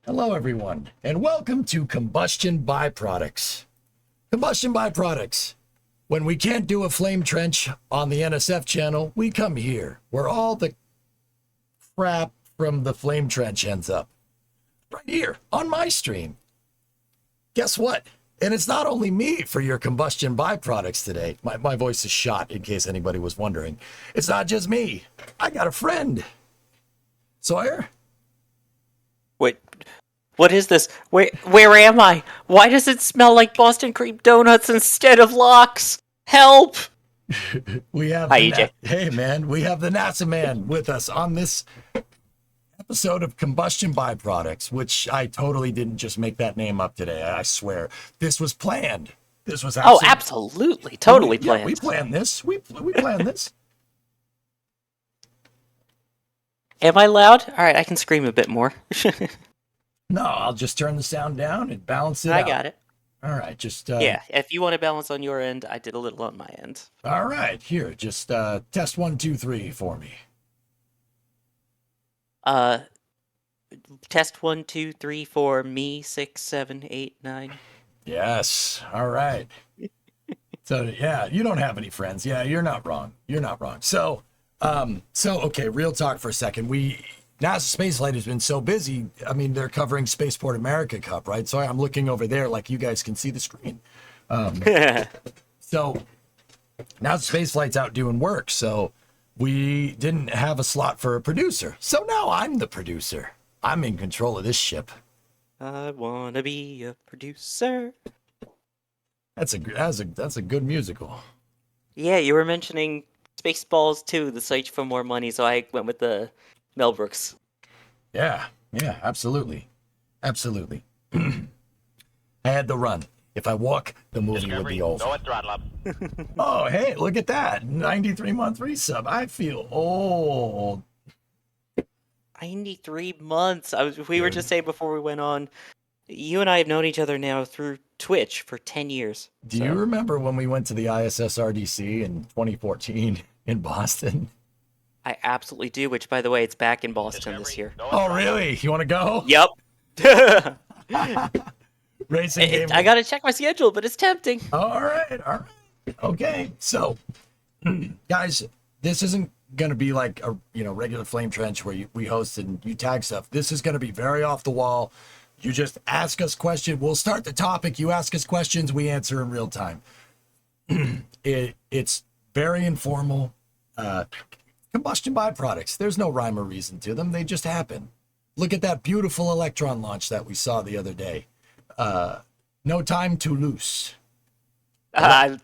Hello, everyone, and welcome to Combustion Byproducts. Combustion Byproducts. When we can't do a flame trench on the NSF channel, we come here, where all the crap from the flame trench ends up. Right here, on my stream. Guess what? And it's not only me for your Combustion Byproducts today. My voice is shot, in case anybody was wondering. It's not just me. I got a friend. Sawyer? Wait, what is this? Where am I? Why does it smell like Boston cream donuts instead of locks? Help! We have Hi, EJ. Hey man, we have the NASA man with us on this episode of Combustion Byproducts, which I totally didn't just make that name up today. I swear, this was planned. This was Absolutely, totally planned. Yeah, we planned this. We planned this. Am I loud? All right, I can scream a bit more. No, I'll just turn the sound down and balance it out. I got it. All right, just Yeah, if you want to balance on your end, I did a little on my end. All right, here, just test 1, 2, 3 for me. Test 1, 2, 3, 4, me, 6, 7, 8, 9. Yes. All right. So yeah, you don't have any friends. Yeah, you're not wrong. You're not wrong. So okay, real talk for a second. NASA Spaceflight has been so busy. I mean, they're covering Spaceport America Cup, right? So I'm looking over there, like you guys can see the screen. So now Spaceflight's out doing work. So we didn't have a slot for a producer. So now I'm the producer. I'm in control of this ship. I wanna be a producer. That's a good musical. Yeah, you were mentioning Spaceballs 2, the search for more money, so I went with the Mel Brooks. Yeah, absolutely. Absolutely. I had to run. If I walk, the movie would be over. Go at throttle up. Oh, hey, look at that. 93-month resub. I feel old. 93 months. We were just saying before we went on, you and I have known each other now through Twitch for 10 years. Do you remember when we went to the ISSRDC in 2014 in Boston? I absolutely do, which, by the way, it's back in Boston this year. Oh, really? You want to go? Yep. Racing game. I gotta check my schedule, but it's tempting. All right. Okay, so, guys, this isn't going to be like a regular flame trench where we host and you tag stuff. This is going to be very off the wall. You just ask us questions. We'll start the topic. You ask us questions. We answer in real time. It's very informal. Combustion byproducts. There's no rhyme or reason to them. They just happen. Look at that beautiful Electron launch that we saw the other day. No time to lose. I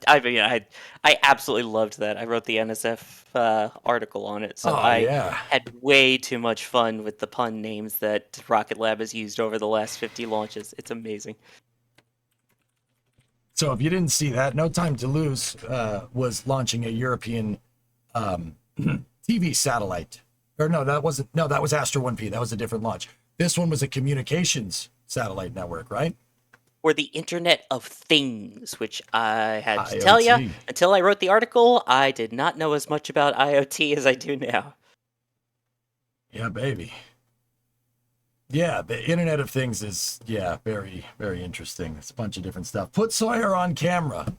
absolutely loved that. I wrote the NSF article on it, so had way too much fun with the pun names that Rocket Lab has used over the last 50 launches. It's amazing. So if you didn't see that, No Time to Lose was launching a European TV satellite. Or no, that was Astra 1P. That was a different launch. This one was a communications satellite network, right? Or the Internet of Things, which I had to IoT. tell you, until I wrote the article, I did not know as much about IoT as I do now. Yeah, baby. Yeah, the Internet of Things is, very, very interesting. It's a bunch of different stuff. Put Sawyer on camera.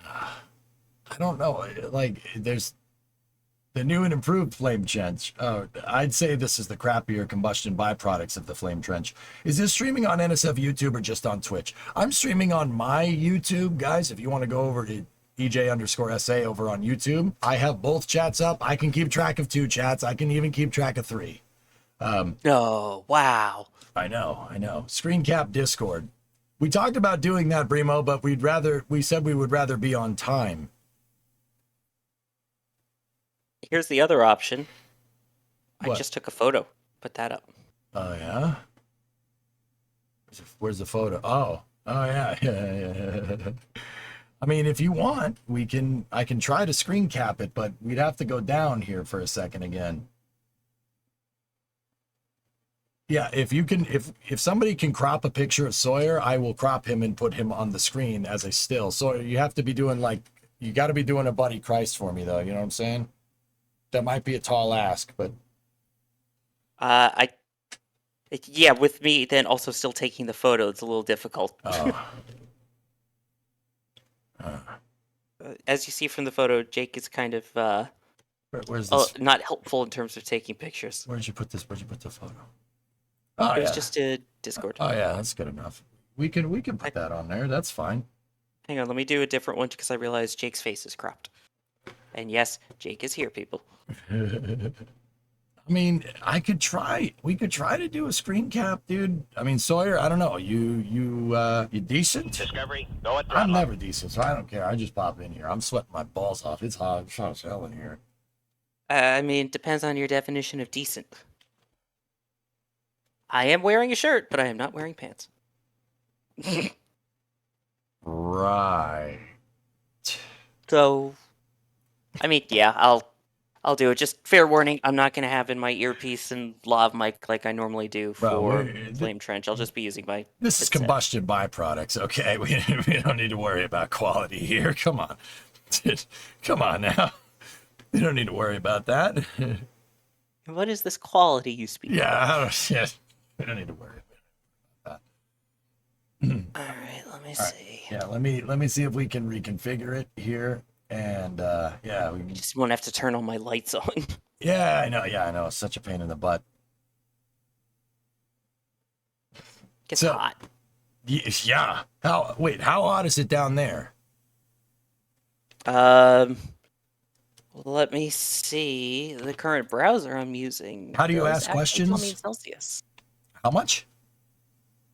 I don't know. Like, there's the new and improved flame trench. I'd say this is the crappier combustion byproducts of the flame trench. Is this streaming on NSF YouTube or just on Twitch? I'm streaming on my YouTube, guys. If you want to go over to EJ_SA over on YouTube, I have both chats up. I can keep track of 2 chats. I can even keep track of 3. Oh, wow. I know. Screen cap Discord. We talked about doing that, Brimo, but we said we would rather be on time. Here's the other option. What? I just took a photo. Put that up. Oh, yeah? Where's the photo? Oh, yeah. I mean, if you want, I can try to screen cap it, but we'd have to go down here for a second again. Yeah, if somebody can crop a picture of Sawyer, I will crop him and put him on the screen as a still. Sawyer, you have to be doing you got to be doing a Buddy Christ for me, though. You know what I'm saying? That might be a tall ask, but I Yeah, with me then also still taking the photo, it's a little difficult. Oh. As you see from the photo, Jake is kind of Where's this? not helpful in terms of taking pictures. Where'd you put this? Where'd you put the photo? Oh It was yeah. just a Discord. Oh yeah, that's good enough. We can put that on there. That's fine. Hang on, let me do a different one because I realized Jake's face is cropped. And yes, Jake is here, people. I mean, I could try. We could try to do a screen cap, dude. I mean, Sawyer, I don't know. You decent? Discovery, go at I'm throttle. never decent, so I don't care. I just pop in here. I'm sweating my balls off. It's hot. It's hot as hell in here. I mean, depends on your definition of decent. I am wearing a shirt, but I am not wearing pants. Right. So, I mean, yeah, I'll do it. Just fair warning, I'm not gonna have in my earpiece and lav mic like I normally do for Flame Trench. I'll just be using my This is headset. combustion byproducts, okay? We don't need to worry about quality here. Come on. Come on now. We don't need to worry about that. What is this quality you speak of? Yeah, we don't need to worry about that. Alright, let me see. Yeah, let me see if we can reconfigure it here. And yeah, we Just won't have to turn all my lights on. Yeah, I know. It's such a pain in the butt. Gets hot. Yeah. How hot is it down there? Let me see. The current browser I'm using. How do you ask questions? Tell me in Celsius. How much?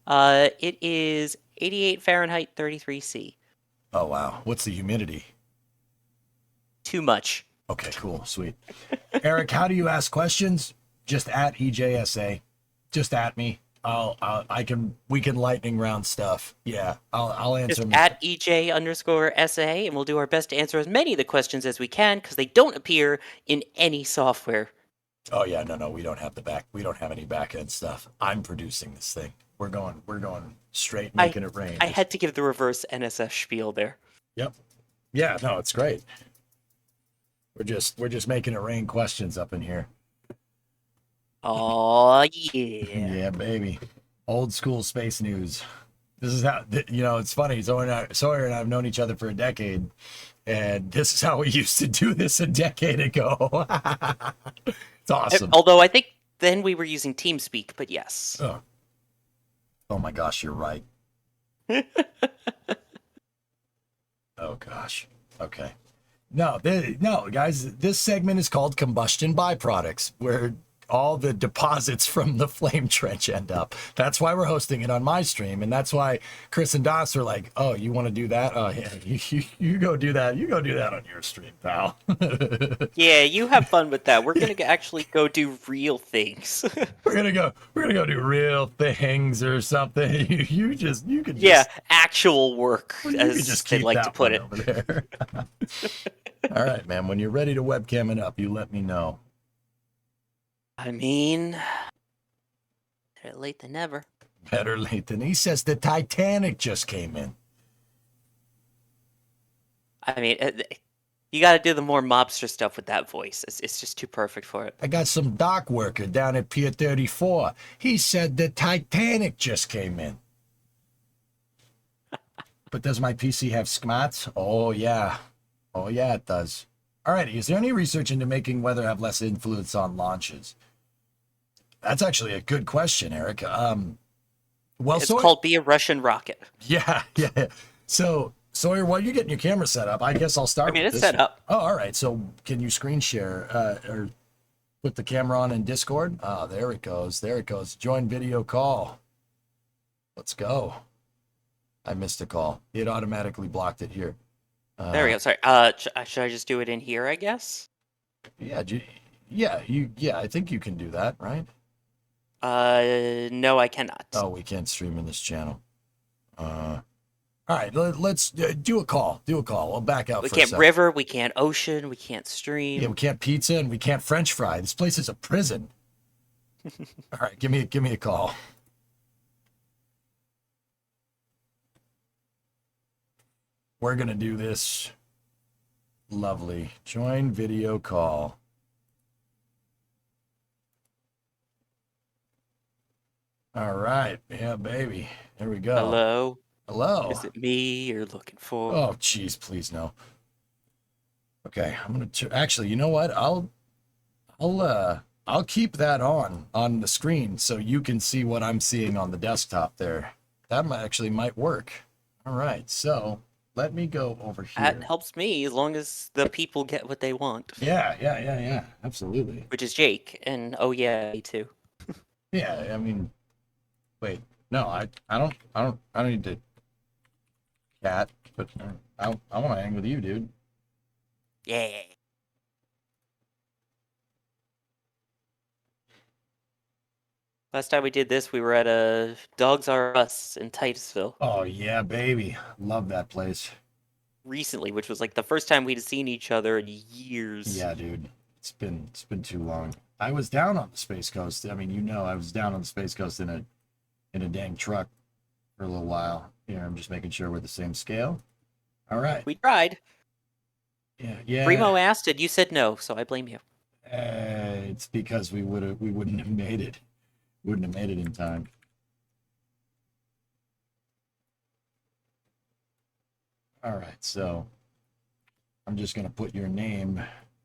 It is 88 Fahrenheit, 33 C. Oh wow. What's the humidity? Too much. Okay, cool, sweet. Eric, how do you ask questions? Just at EJSA. Just at me. We can lightning round stuff. Yeah, I'll answer. Just at EJ_SA, and we'll do our best to answer as many of the questions as we can because they don't appear in any software. Oh yeah, no, we don't have we don't have any back end stuff. I'm producing this thing. We're going straight, making it rain. I had to give the reverse NSF spiel there. Yep. Yeah, no, it's great. We're just making it rain questions up in here. Oh yeah. Yeah, baby. Old school space news. This is how it's funny. Sawyer and I have known each other for a decade, and this is how we used to do this a decade ago. It's awesome. Although I think then we were using TeamSpeak, but yes. Oh my gosh, you're right. Oh gosh. Okay. No, guys, this segment is called Combustion Byproducts, where all the deposits from the flame trench end up. That's why we're hosting it on my stream, and that's why Chris and Dos are like, "Oh, you want to do that? Oh, yeah, you go do that. You go do that on your stream, pal." Yeah, you have fun with that. We're gonna actually go do real things. We're gonna go do real things or something. You can actual work, as they like to put it. Over there. All right, man. When you're ready to webcam it up, you let me know. I mean, better late than never. Better late than he says. The Titanic just came in. I mean, you got to do the more mobster stuff with that voice. It's just too perfect for it. I got some dock worker down at Pier 34. He said the Titanic just came in. But does my PC have SCMATs? Oh, yeah. Oh, yeah, it does. All right, is there any research into making weather have less influence on launches? That's actually a good question, Eric. It's called Be a Russian Rocket. Yeah. So, Sawyer, while you're getting your camera set up, I guess I'll start with this. It's set up. Oh, all right. So can you screen share or put the camera on in Discord? Oh, there it goes. Join video call. Let's go. I missed a call. It automatically blocked it here. There we go. Sorry. Should I just do it in here, I guess? Yeah, I think you can do that, right? No, I cannot. Oh, we can't stream in this channel. All right, let's do a call. We'll back out. We can't river, we can't ocean, we can't stream. Yeah, we can't pizza and we can't French fry. This place is a prison. All right, give me a call. We're gonna do this. Lovely. Join video call. All right. Yeah, baby. There we go. Hello? Hello. Is it me you're looking for? Oh, jeez, please no. Okay, I'm gonna actually. You know what? I'll keep that on the screen so you can see what I'm seeing on the desktop there. That actually might work. All right, so let me go over That here. helps me as long as the people get what they want. Yeah. Absolutely. Which is Jake, and oh yeah, me too. Yeah, I mean, wait, no, I don't need to cat, but I want to hang with you, dude. Yeah. Last time we did this, we were at a Dogs R Us in Titusville. Oh yeah, baby, love that place. Recently, which was like the first time we'd seen each other in years. Yeah, dude, it's been too long. I was down on the Space Coast. I mean, I was down on the Space Coast in a dang truck for a little while. Here, I'm just making sure we're the same scale. All right. We tried. Yeah. Primo asked and you said no, so I blame you. It's because we wouldn't have made it. Wouldn't have made it in time. All right, so I'm just gonna put your name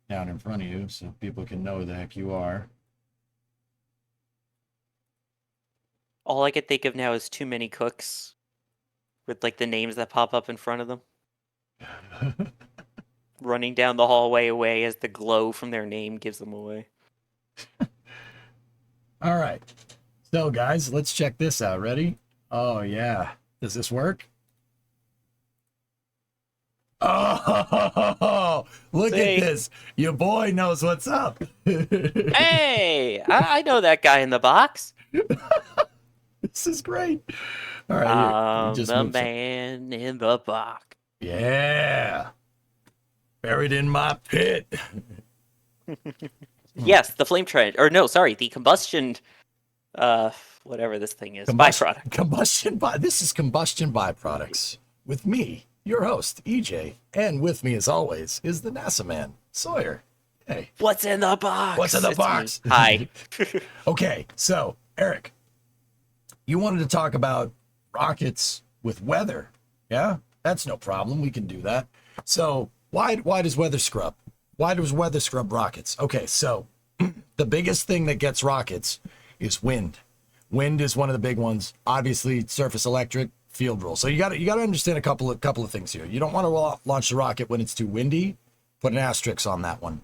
down in front of you so people can know who the heck you are. All I could think of now is too many cooks with like the names that pop up in front of them. Running down the hallway away as the glow from their name gives them away. All right. So, guys, let's check this out. Ready? Oh, yeah. Does this work? Oh, look at this. Your boy knows what's up. Hey, I know that guy in the box. This is great. All right. Just the man in the box. Yeah. Buried in my pit. Yes, the flame trench. Or no, sorry, the combustion whatever this thing is. Byproduct. This is Combustion Byproducts with me, your host, EJ, and with me as always is the NASA man, Sawyer. Hey. What's in the box? What's in the box? Hi. Okay, so Eric, you wanted to talk about rockets with weather. Yeah? That's no problem. We can do that. So why does weather scrub? Why does weather scrub rockets? Okay, so the biggest thing that gets rockets is wind. Wind is one of the big ones. Obviously, surface electric, field rule. So you got to understand a couple of things here. You don't want to launch the rocket when it's too windy. Put an asterisk on that one.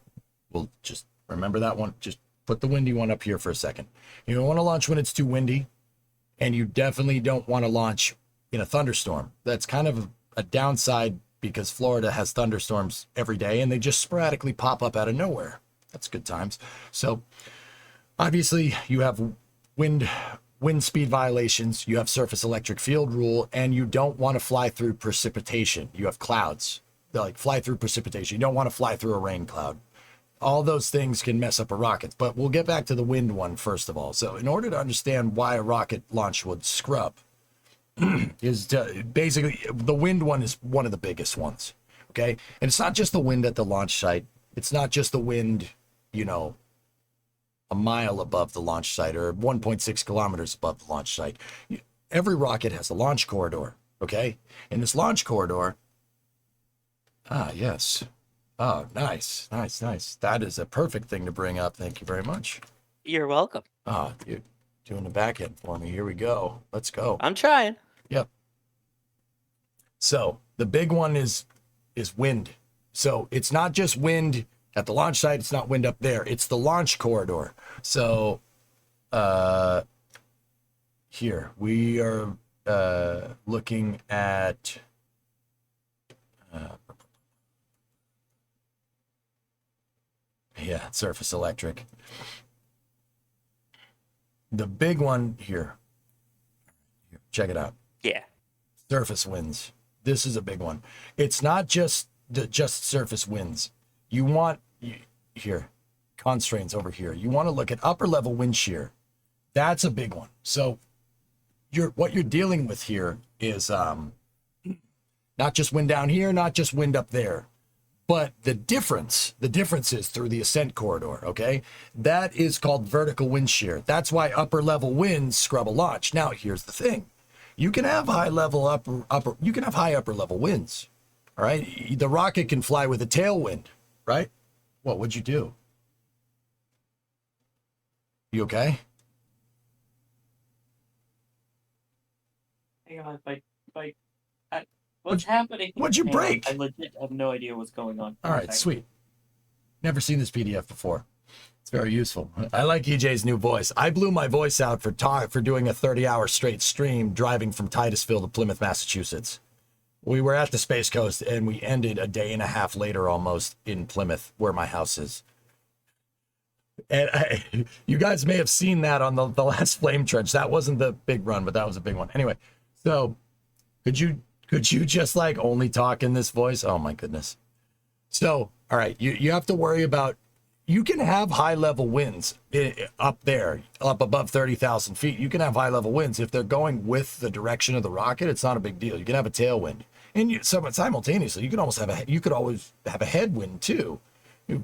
We'll just remember that one. Just put the windy one up here for a second. You don't want to launch when it's too windy, and you definitely don't want to launch in a thunderstorm. That's kind of a downside because Florida has thunderstorms every day, and they just sporadically pop up out of nowhere. That's good times. So obviously you have wind speed violations, you have surface electric field rule, and you don't want to fly through precipitation. You have clouds that like fly through precipitation. You don't want to fly through a rain cloud. All those things can mess up a rocket, but we'll get back to the wind one first of all. So in order to understand why a rocket launch would scrub is basically the wind one is one of the biggest ones. Okay. And it's not just the wind at the launch site. It's not just the wind, a mile above the launch site or 1.6 kilometers above the launch site. Every rocket has a launch corridor. Okay. And this launch corridor. Yes. Oh, nice. That is a perfect thing to bring up. Thank you very much. You're welcome. You're doing the back end for me. Here we go. Let's go. I'm trying. Yep. So the big one is wind. So it's not just wind at the launch site. It's not wind up there. It's the launch corridor. So here we are looking at surface electric. The big one here. Check it out. Yeah. Surface winds. This is a big one. It's not just surface winds. You want here constraints over here. You want to look at upper level wind shear. That's a big one. So what you're dealing with here is not just wind down here, not just wind up there, But the difference is through the ascent corridor, okay? That is called vertical wind shear. That's why upper level winds scrub a launch. Now, here's the thing. You can have high upper level winds, all right? The rocket can fly with a tailwind, right? What would you do? You okay? Hang on, what's happening? What'd you break? I legit have no idea what's going on. All right, sweet. Never seen this PDF before. It's very useful. I like EJ's new voice. I blew my voice out for doing a 30-hour straight stream driving from Titusville to Plymouth, Massachusetts. We were at the Space Coast and we ended a day and a half later almost in Plymouth, where my house is. And you guys may have seen that on the last Flame Trench. That wasn't the big run, but that was a big one. Anyway, so could you just like only talk in this voice? Oh my goodness. So, all right, you have to worry about, you can have high level winds up there, up above 30,000 feet. You can have high level winds. If they're going with the direction of the rocket, it's not a big deal. You can have a tailwind. And simultaneously, you could always have a headwind too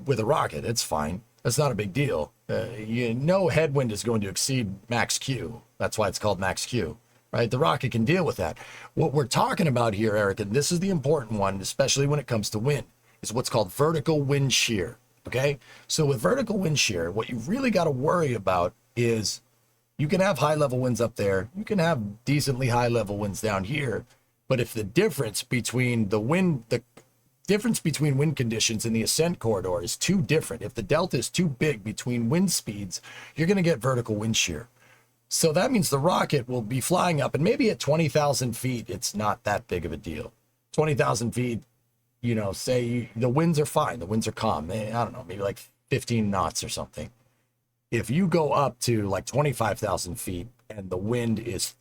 with a rocket. It's fine. That's not a big deal. No headwind is going to exceed max Q. That's why it's called max Q, right? The rocket can deal with that. What we're talking about here, Eric, and this is the important one, especially when it comes to wind, is what's called vertical wind shear, okay? So with vertical wind shear, what you really got to worry about is you can have high level winds up there. You can have decently high level winds down here. But if the difference between wind conditions in the ascent corridor is too different, if the delta is too big between wind speeds, you're going to get vertical wind shear. So that means the rocket will be flying up, and maybe at 20,000 feet, it's not that big of a deal. 20,000 feet, say the winds are fine, the winds are calm. I don't know, maybe like 15 knots or something. If you go up to like 25,000 feet and the wind is,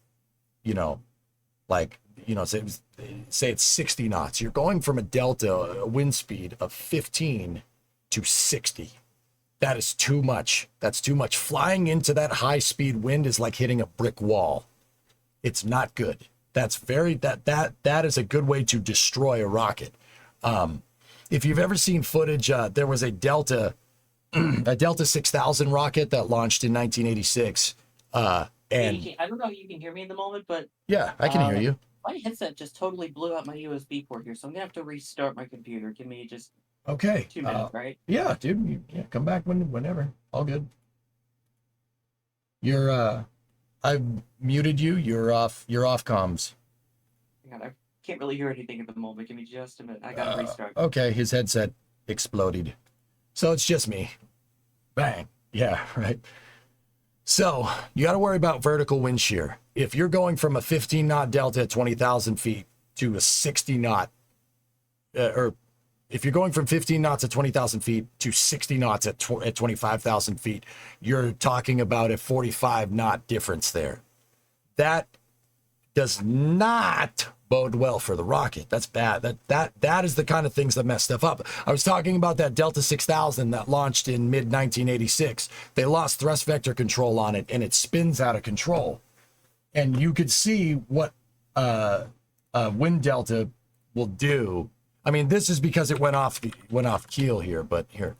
say it's 60 knots, you're going from a wind speed of 15 to 60. That is too much. That's too much. Flying into that high speed wind is like hitting a brick wall. It's not good. That is a good way to destroy a rocket. If you've ever seen footage, there was a Delta 6000 rocket that launched in 1986. And I don't know if you can hear me in the moment, but yeah, I can hear you. My headset just totally blew out my USB port here, so I'm gonna have to restart my computer. Give me just 2 minutes, right? Yeah, dude. Come back whenever. All good. I've muted you. You're off comms. God, I can't really hear anything at the moment. Give me just a minute. I gotta restart. Okay, his headset exploded. So it's just me. Bang. Yeah, right. So you got to worry about vertical wind shear. If you're going from a 15 knot delta at 20,000 feet to a 60 knot, or if you're going from 15 knots at 20,000 feet to 60 knots at 25,000 feet, you're talking about a 45 knot difference there. That does not bode well for the rocket. That's bad. That is the kind of things that mess stuff up. I was talking about that Delta 6000 that launched in mid 1986. They lost thrust vector control on it and it spins out of control. And you could see what wind delta will do. I mean, this is because it went off keel here, but here.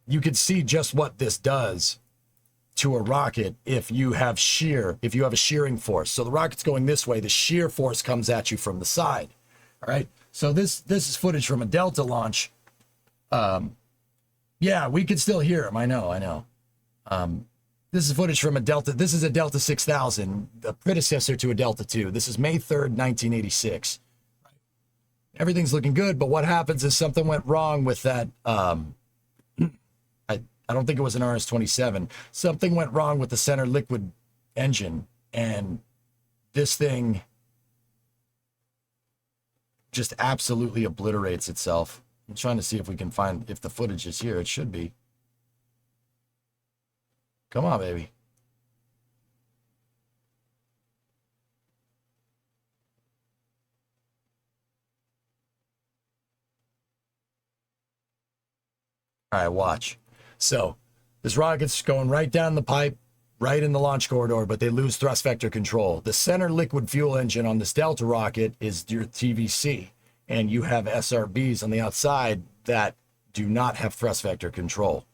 You could see just what this does to a rocket if you have a shearing force. So the rocket's going this way, the shear force comes at you from the side. All right. So this is footage from a Delta launch. Yeah, we could still hear him. I know. This is footage from a Delta. This is a Delta 6000, the predecessor to a Delta 2. This is May 3rd, 1986. Everything's looking good, but what happens is something went wrong with that. I don't think it was an RS-27. Something went wrong with the center liquid engine, and this thing just absolutely obliterates itself. I'm trying to see if we can find, if the footage is here. It should be. Come on, baby. All right, watch. So this rocket's going right down the pipe. right in the launch corridor, but they lose thrust vector control. The center liquid fuel engine on this Delta rocket is your TVC, and you have SRBs on the outside that do not have thrust vector control.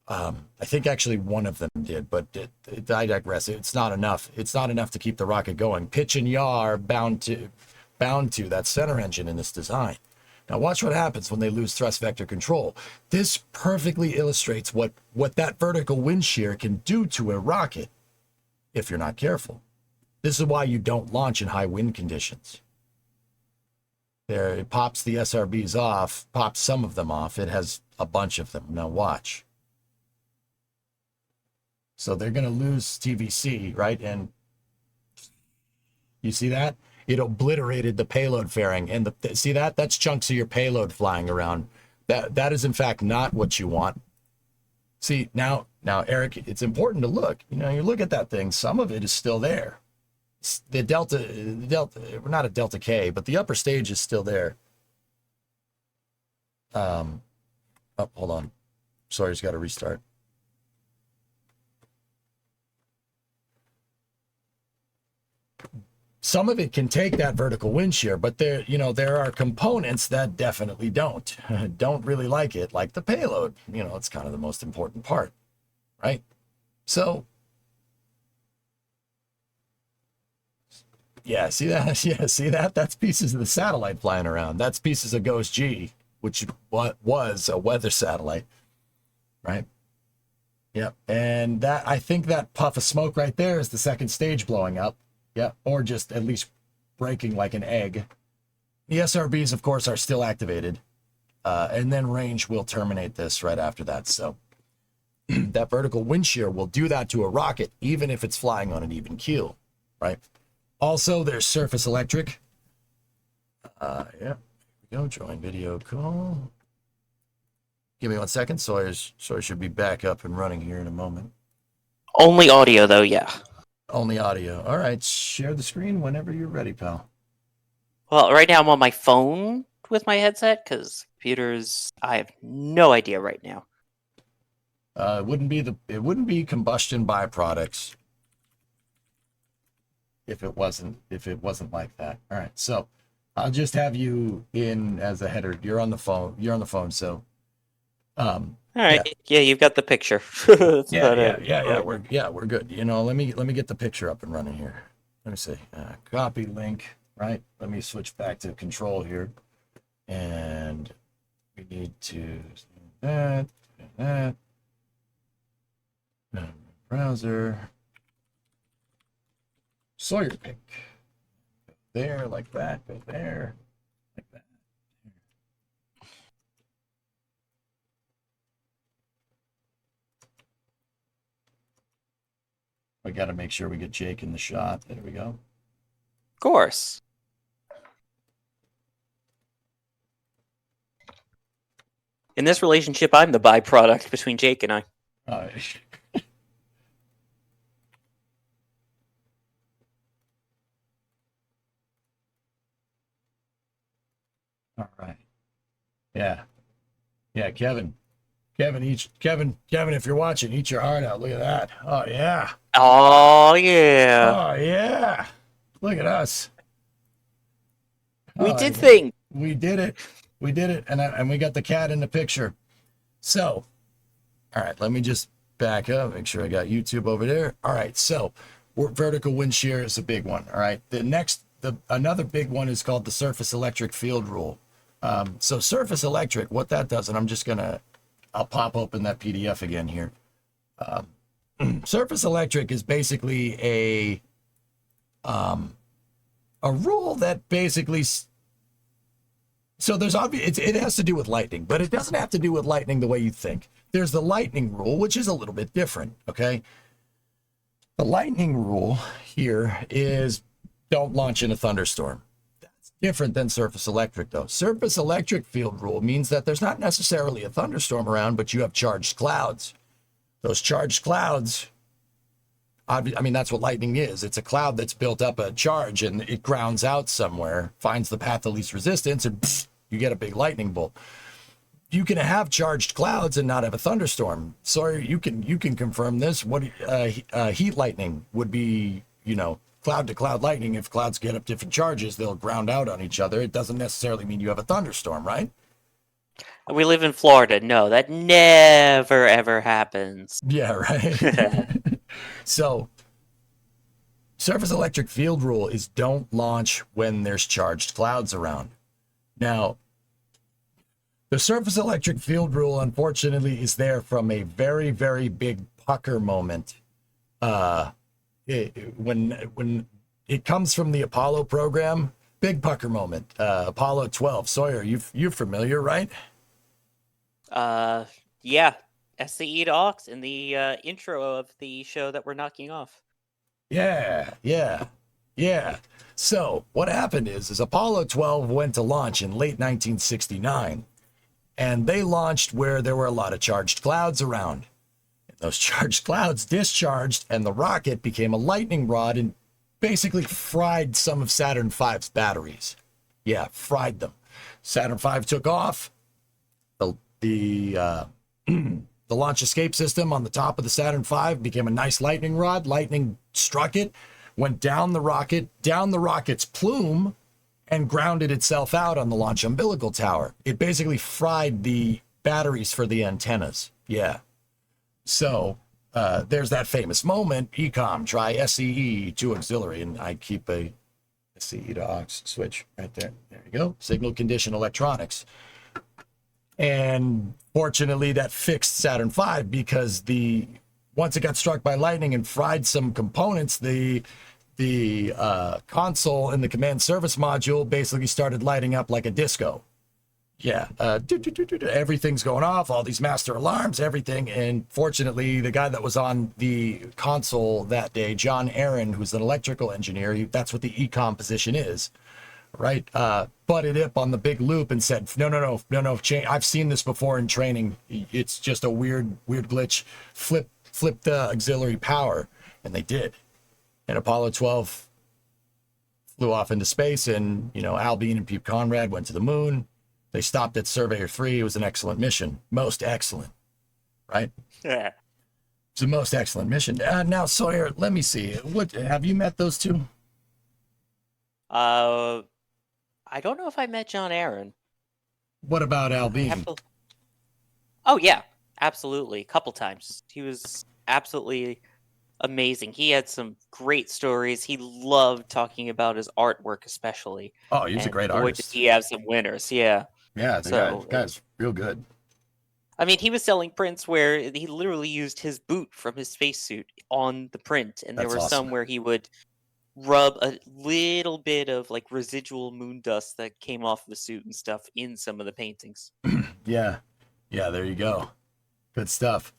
I think actually one of them did, but I digress. It's not enough. It's not enough to keep the rocket going. Pitch and yaw are bound to that center engine in this design. Now watch what happens when they lose thrust vector control. This perfectly illustrates what that vertical wind shear can do to a rocket if you're not careful. This is why you don't launch in high wind conditions. There, it pops the SRBs off, pops some of them off. It has a bunch of them. Now watch. So they're going to lose TVC, right? And you see that? It obliterated the payload fairing. And see that? That's chunks of your payload flying around. That is, in fact, not what you want. See, now, Eric, it's important to look. You look at that thing. Some of it is still there. The Delta, we're not a Delta K, but the upper stage is still there. Oh, hold on. Sawyer's got to restart. Some of it can take that vertical wind shear, but there are components that definitely don't really like it, like the payload. It's kind of the most important part, right? So, yeah, see that? Yeah, see that? That's pieces of the satellite flying around. That's pieces of Ghost G, which was a weather satellite, right? Yep, and I think that puff of smoke right there is the second stage blowing up. Yeah, or just at least breaking like an egg. The SRBs, of course, are still activated. And then range will terminate this right after that. So that vertical wind shear will do that to a rocket, even if it's flying on an even keel, right? Also, there's surface electric. Yeah, here we go. Join video call. Give me 1 second. Sawyer should be back up and running here in a moment. Only audio, though, yeah. Only audio. All right, share the screen whenever you're ready, pal. Well, right now I'm on my phone with my headset because computers, I have no idea right now. It wouldn't be combustion byproducts if it wasn't like that. All right, so I'll just have you in as a header. You're on the phone. So, all right, yeah, you've got the picture. yeah, we're good. Let me get the picture up and running here. Let me see. Copy link, right? Let me switch back to control here, and we need to that. Browser. Sawyer pick. Go there like that. Go there like that. We got to make sure we get Jake in the shot. There we go. Of course. In this relationship, I'm the byproduct between Jake and I. All right. Yeah. Kevin, if you're watching, eat your heart out. Look at that. Oh yeah. Oh yeah. Oh yeah. Look at us. We did things. We did it. And we got the cat in the picture. So, all right, let me just back up, make sure I got YouTube over there. All right, so vertical wind shear is a big one. All right, another big one is called the surface electric field rule. So surface electric, what that does, and I'll pop open that PDF again here. Surface electric is basically a rule that basically, so there's it has to do with lightning, but it doesn't have to do with lightning the way you think. There's the lightning rule, which is a little bit different, okay? The lightning rule here is don't launch in a thunderstorm. That's different than surface electric, though. Surface electric field rule means that there's not necessarily a thunderstorm around, but you have charged clouds. Those charged clouds, I mean, that's what lightning is. It's a cloud that's built up a charge, and it grounds out somewhere, finds the path of least resistance, and pfft, you get a big lightning bolt. you can have charged clouds and not have a thunderstorm. Sawyer, you can confirm this. What heat lightning would be, cloud to cloud lightning. If clouds get up different charges, they'll ground out on each other. It doesn't necessarily mean you have a thunderstorm, right? We live in Florida. No, that never ever happens. Yeah, right. So, surface electric field rule is don't launch when there's charged clouds around. Now, the surface electric field rule, unfortunately, is there from a very, very big pucker moment. When it comes from the Apollo program, big pucker moment. Apollo 12. Sawyer, you're familiar, right? Yeah. SCE to Aux in the intro of the show that we're knocking off. Yeah. So what happened is Apollo 12 went to launch in late 1969. And they launched where there were a lot of charged clouds around. And those charged clouds discharged, and the rocket became a lightning rod and basically fried some of Saturn V's batteries. Yeah, fried them. Saturn V took off. The launch escape system on the top of the Saturn V became a nice lightning rod. Lightning struck it, went down the rocket's plume, and grounded itself out on the launch umbilical tower. It basically fried the batteries for the antennas. Yeah. So there's that famous moment, ECOM, try SCE to auxiliary, and I keep a SCE to aux switch right there. There you go. Signal condition electronics. And fortunately that fixed Saturn V because once it got struck by lightning and fried some components, the console in the command service module basically started lighting up like a disco. Yeah, everything's going off, all these master alarms, everything. And fortunately, the guy that was on the console that day, John Aaron, who's an electrical engineer, that's what the ECOM position is, right? Butted up on the big loop and said, no, I've seen this before in training. It's just a weird glitch. Flip the auxiliary power. And they did. And Apollo 12 flew off into space, and, Al Bean and Pete Conrad went to the moon. They stopped at Surveyor 3. It was an excellent mission. Most excellent, right? Yeah. It's a most excellent mission. Now, Sawyer, let me see. What have you met those two? I don't know if I met John Aaron. What about Al Bean? Oh, yeah. Absolutely. A couple times. He was absolutely amazing. He had some great stories. He loved talking about his artwork, especially. Oh, he was a great artist. Did he have some winners? Yeah. Yeah, the guy's real good. I mean, he was selling prints where he literally used his boot from his spacesuit on the print, and there were some where he would rub a little bit of like residual moon dust that came off the suit and stuff in some of the paintings. Yeah, there you go. Good stuff.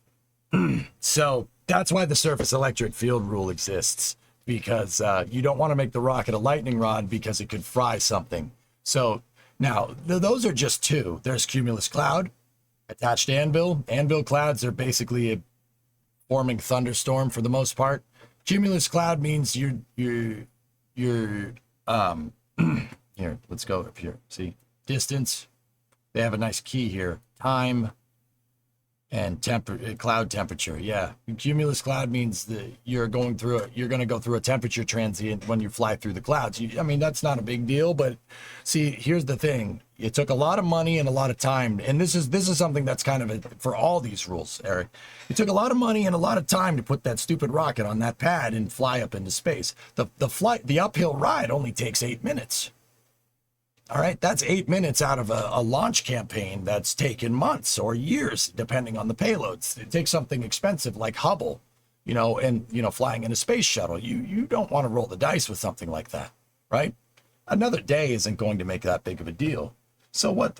So that's why the surface electric field rule exists, because you don't want to make the rocket a lightning rod because it could fry something. So now those are just two. There's cumulus cloud, attached anvil. Anvil clouds are basically forming thunderstorm for the most part. Cumulus cloud means you're here, let's go up here. See, distance. They have a nice key here. Time and cloud temperature. Yeah. Cumulus cloud means that you're going to go through a temperature transient when you fly through the clouds. That's not a big deal, but see, here's the thing. It took a lot of money and a lot of time. And this is something that's kind of for all these rules, Eric. It took a lot of money and a lot of time to put that stupid rocket on that pad and fly up into space. The uphill ride only takes 8 minutes. All right, that's 8 minutes out of a launch campaign that's taken months or years, depending on the payloads. It takes something expensive like Hubble, flying in a space shuttle. You don't want to roll the dice with something like that, right? Another day isn't going to make that big of a deal. So what?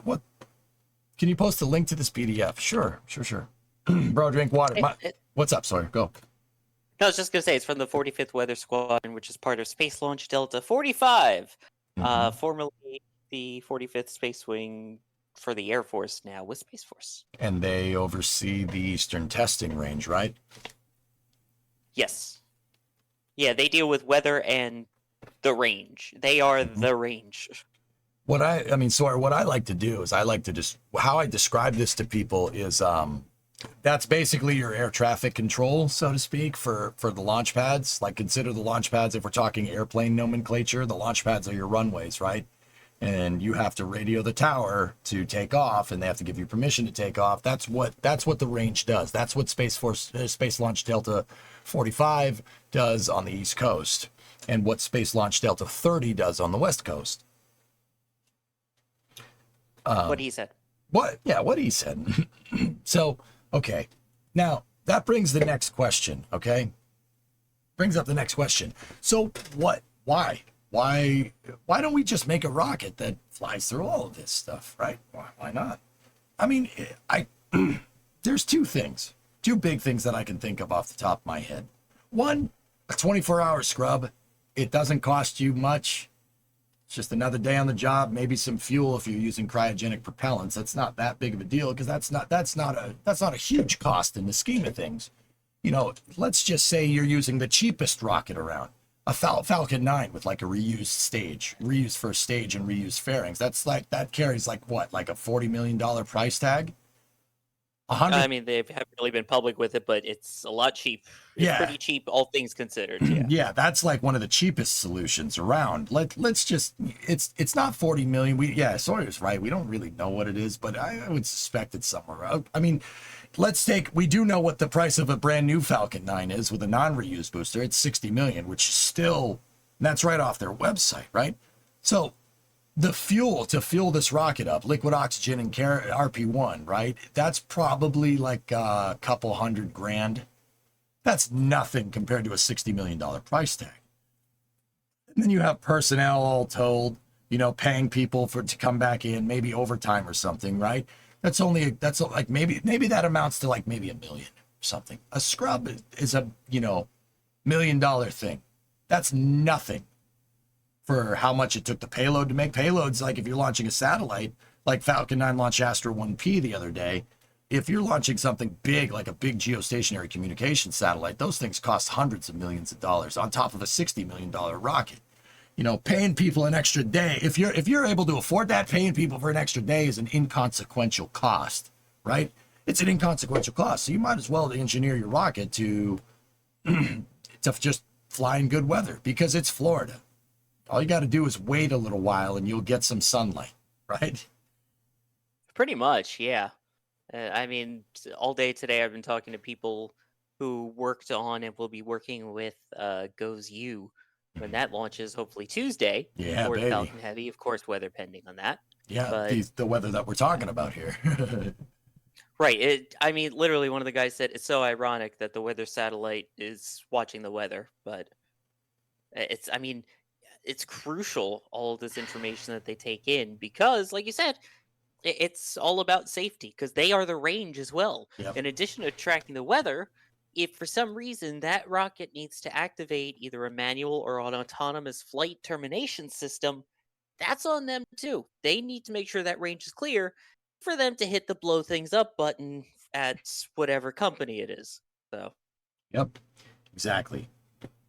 Can you post a link to this PDF? Sure. Bro, drink water. What's up? Sorry, go. No, I was just going to say, it's from the 45th Weather Squadron, which is part of Space Launch Delta 45, formerly the 45th Space Wing for the Air Force, now with Space Force. And they oversee the Eastern Testing Range, right? Yes. Yeah, they deal with weather and the range. They are the range. What I mean, sorry, what I like to do is I like to just, how I describe this to people is, that's basically your air traffic control, so to speak, for the launch pads. Like, consider the launch pads, if we're talking airplane nomenclature, the launch pads are your runways, right? And you have to radio the tower to take off, and they have to give you permission to take off. That's what the range does. That's what Space Launch Delta 45 does on the East Coast, and what Space Launch Delta 30 does on the West Coast. What he said. What he said. So, okay. Now, that brings the next question, okay? Brings up the next question. So, why don't we just make a rocket that flies through all of this stuff, right? Why not? I mean, there's two big things that I can think of off the top of my head. One, a 24-hour scrub. It doesn't cost you much. It's just another day on the job, maybe some fuel if you're using cryogenic propellants. That's not that big of a deal, because that's not a huge cost in the scheme of things. You know, let's just say you're using the cheapest rocket around, a Falcon 9 with like a reused first stage and reused fairings. That carries like what, like a $40 million price tag? I mean, they haven't really been public with it, but it's a lot cheap. It's pretty cheap, all things considered. Yeah. Yeah, that's like one of the cheapest solutions around. Let's just, it's not 40 million. Sawyer's right. We don't really know what it is, but I would suspect it's somewhere around. I mean, we do know what the price of a brand new Falcon 9 is with a non-reused booster. It's 60 million, which is still, that's right off their website, right? So the fuel to fuel this rocket up, liquid oxygen and RP1, right? That's probably like a couple $100,000. That's nothing compared to a $60 million price tag. And then you have personnel all told, you know, paying people to come back in, maybe overtime or something, right? That's like maybe that amounts to like maybe $1 million or something. A scrub is a, you know, $1 million thing. That's nothing for how much it took the payload to make. Payloads, like if you're launching a satellite, like Falcon 9 launched Astra 1P the other day, if you're launching something big, like a big geostationary communication satellite, those things cost hundreds of millions of dollars on top of a $60 million rocket. You know, paying people an extra day, if you're able to afford that, paying people for an extra day is an inconsequential cost, right? It's an inconsequential cost. So you might as well engineer your rocket to just fly in good weather, because it's Florida. All you got to do is wait a little while and you'll get some sunlight, right? Pretty much, yeah. I mean, all day today I've been talking to people who worked on and will be working with Goes U when that launches, hopefully Tuesday. Yeah, for baby. Falcon Heavy, of course, weather pending on that. Yeah, but, the weather that we're talking about here. Right. I mean, literally, one of the guys said it's so ironic that the weather satellite is watching the weather, but I mean, it's crucial, all of this information that they take in, because, like you said, it's all about safety, because they are the range as well. Yep. In addition to tracking the weather, if for some reason that rocket needs to activate either a manual or an autonomous flight termination system, that's on them too. They need to make sure that range is clear for them to hit the blow things up button at whatever company it is. So, yep, exactly.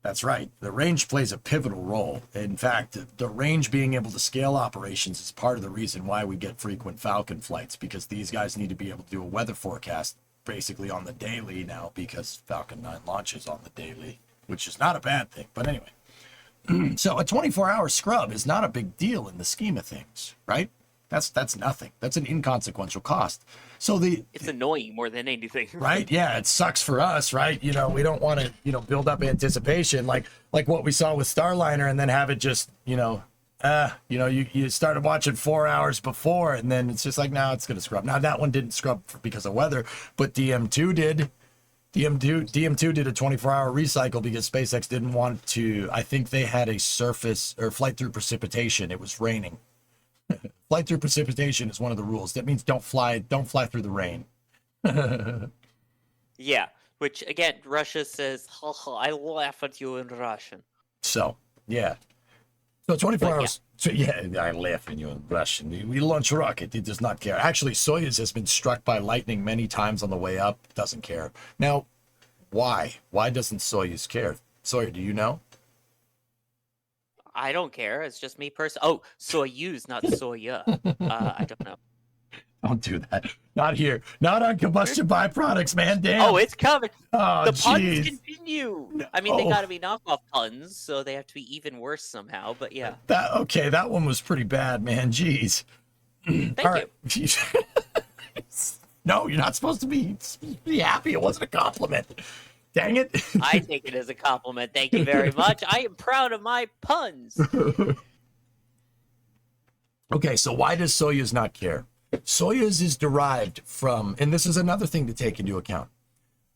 That's right. The range plays a pivotal role. In fact, the range being able to scale operations is part of the reason why we get frequent Falcon flights, because these guys need to be able to do a weather forecast basically on the daily now, because Falcon 9 launches on the daily, which is not a bad thing. But anyway, so a 24-hour scrub is not a big deal in the scheme of things, right? That's nothing. That's an inconsequential cost. So it's annoying more than anything, right? Yeah, it sucks for us, right? You know, we don't want to, you know, build up anticipation like what we saw with Starliner, and then have it just, you know, you started watching 4 hours before, and then it's just like, now it's gonna scrub. Now that one didn't scrub because of weather, but DM2 did. DM2 did a 24-hour recycle because SpaceX didn't want to. I think they had a surface or flight through precipitation. It was raining. Flight through precipitation is one of the rules. That means don't fly through the rain. Yeah, which again, Russia says, ha ha, I laugh at you in Russian. So, yeah. So 24 hours. So, yeah, I laugh at you in Russian. We launch a rocket. It does not care. Actually, Soyuz has been struck by lightning many times on the way up. Doesn't care. Now, why? Why doesn't Soyuz care? Sawyer, do you know? I don't care. It's just me personally. Oh, Soyuz, not Soya. I don't know. Don't do that. Not here. Not on combustion byproducts, man. Damn. Oh, it's coming. Oh, the puns jeez. continue. I mean, they got to be knockoff puns, so they have to be even worse somehow. But yeah. That one was pretty bad, man. Jeez. Thank you. No, you're not supposed to be happy. It wasn't a compliment. Dang it. I take it as a compliment. Thank you very much. I am proud of my puns. Okay, so why does Soyuz not care? Soyuz is derived from, and this is another thing to take into account.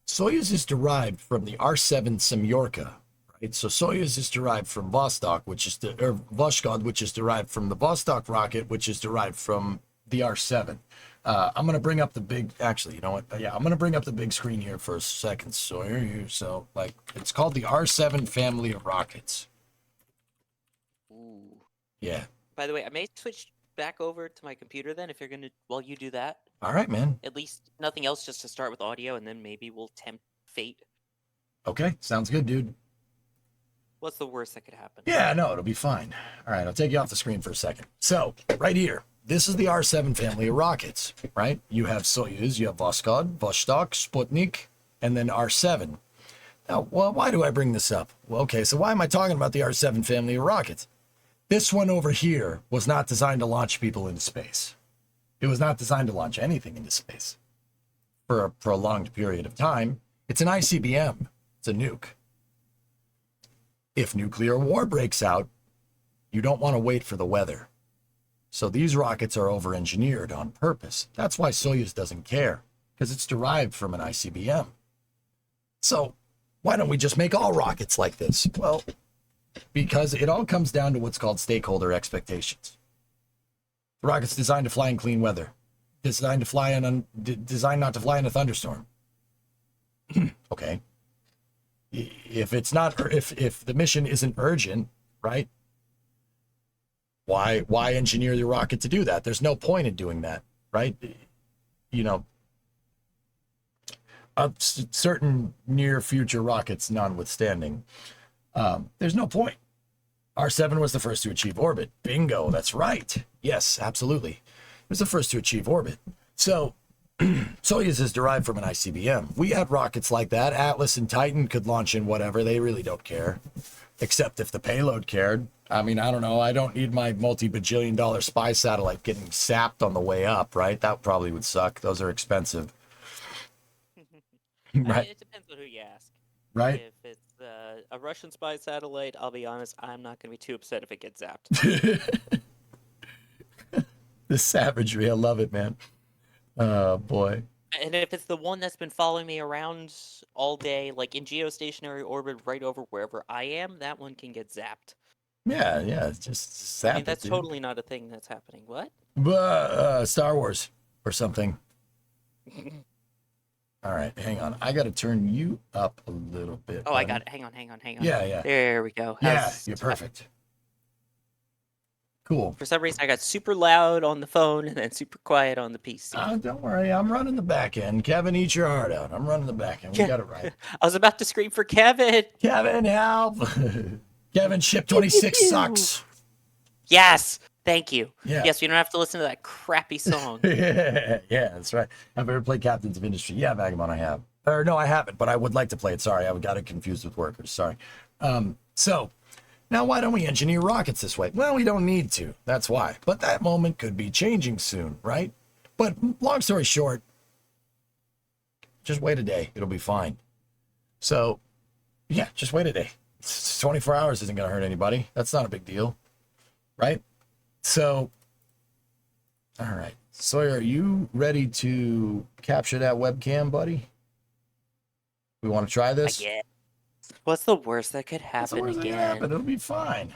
Soyuz is derived from the R7 Semyorka, right? So Soyuz is derived from Vostok, Voshkod, which is derived from the Vostok rocket, which is derived from the R7. I'm going to bring up the big, actually, you know what? Yeah, I'm going to bring up the big screen here for a second. So it's called the R7 family of rockets. Ooh. Yeah. By the way, I may switch back over to my computer then if you're going to, while you do that. All right, man. At least nothing else, just to start with audio, and then maybe we'll tempt fate. Okay, sounds good, dude. What's the worst that could happen? Yeah, no, it'll be fine. All right, I'll take you off the screen for a second. So, right here, this is the R7 family of rockets, right? You have Soyuz, you have Voskod, Vostok, Sputnik, and then R7. Now, well, why do I bring this up? Well, okay, so why am I talking about the R7 family of rockets? This one over here was not designed to launch people into space. It was not designed to launch anything into space for a prolonged period of time. It's an ICBM. It's a nuke. If nuclear war breaks out, you don't want to wait for the weather. So these rockets are over-engineered on purpose. That's why Soyuz doesn't care, because it's derived from an ICBM. So why don't we just make all rockets like this? Well, because it all comes down to what's called stakeholder expectations. The rocket's designed to fly in clean weather, designed not to fly in a thunderstorm. Okay. If the mission isn't urgent, right? Why engineer the rocket to do that? There's no point in doing that, right? You know, certain near future rockets notwithstanding, there's no point. R7 was the first to achieve orbit. Bingo, that's right. Yes, absolutely. It was the first to achieve orbit. So Soyuz is derived from an ICBM. We had rockets like that. Atlas and Titan could launch in whatever. They really don't care. Except if the payload cared. I mean, I don't know. I don't need my multi-bajillion-dollar spy satellite getting sapped on the way up, right? That probably would suck. Those are expensive. Right. It depends on who you ask. Right. If it's a Russian spy satellite, I'll be honest, I'm not going to be too upset if it gets zapped. The savagery. I love it, man. Oh, boy. And if it's the one that's been following me around all day, like in geostationary orbit right over wherever I am, that one can get zapped. Yeah, it's just zap. I mean, that's totally not a thing that's happening. What? Star Wars or something. All right, hang on. I got to turn you up a little bit. Oh, buddy. I got it. Hang on. Yeah. There we go. You're perfect. Cool. For some reason, I got super loud on the phone and then super quiet on the PC. Don't worry. I'm running the back end. Kevin, eat your heart out. I'm running the back end. We got it right. I was about to scream for Kevin. Kevin, help. Kevin, ship 26 sucks. Yes. Thank you. Yeah. Yes, you don't have to listen to that crappy song. Yeah, that's right. Have you ever played Captains of Industry? Yeah, Vagabond, I have. Or no, I haven't, but I would like to play it. Sorry, I got it confused with Workers. Sorry. So now why don't we engineer rockets this way? Well, we don't need to. That's why. But that moment could be changing soon, right? But long story short, just wait a day. It'll be fine. So, yeah, just wait a day. 24 hours isn't going to hurt anybody. That's not a big deal, right? So, all right. Sawyer, are you ready to capture that webcam, buddy? We want to try this? Yeah. What's the worst that could happen again? It'll be fine.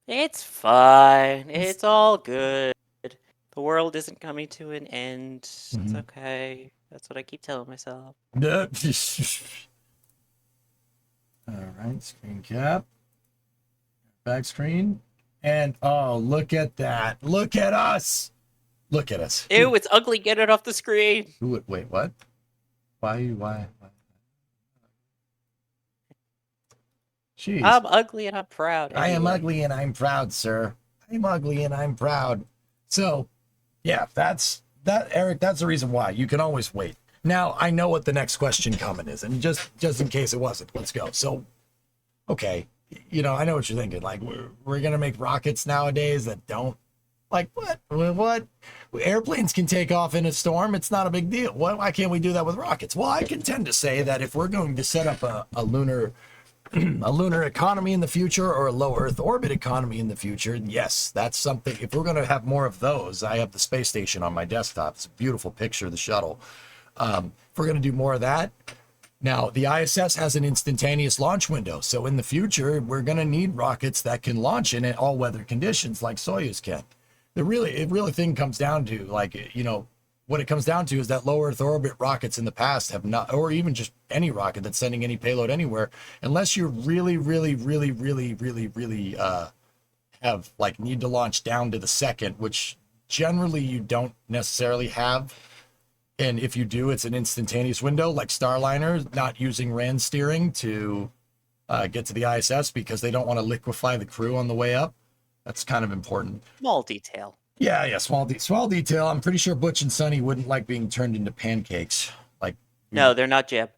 It's fine. It's all good. The world isn't coming to an end. Mm-hmm. It's okay. That's what I keep telling myself. All right, screen cap. Back screen. And, oh, look at that. Look at us. Look at us. Ew, it's ugly. Get it off the screen. Wait, what? Why? Jeez. I'm ugly and I'm proud. I am Anyway. ugly and I'm proud, sir. I'm ugly and I'm proud. So, yeah, that's that, Eric. That's the reason why you can always wait. Now I know what the next question coming is, and just in case it wasn't, let's go. So, okay, I know what you're thinking. Like we're gonna make rockets nowadays that don't. Like what? What? Airplanes can take off in a storm. It's not a big deal. Why can't we do that with rockets? Well, I can tend to say that if we're going to set up a lunar a lunar economy in the future or a low Earth orbit economy in the future, yes, that's something. If we're going to have more of those, I have the space station on my desktop. It's a beautiful picture of the shuttle. If we're going to do more of that, now the ISS has an instantaneous launch window. So in the future, we're going to need rockets that can launch in all weather conditions like Soyuz can. It really thing comes down to what it comes down to is that low Earth orbit rockets in the past have not, or even just any rocket that's sending any payload anywhere, unless you really have like need to launch down to the second, which generally you don't necessarily have. And if you do, it's an instantaneous window, like Starliner not using RAN steering to get to the ISS because they don't want to liquefy the crew on the way up. That's kind of important. Small detail. Yeah, small detail. I'm pretty sure Butch and Sonny wouldn't like being turned into pancakes. No, they're not Jeb.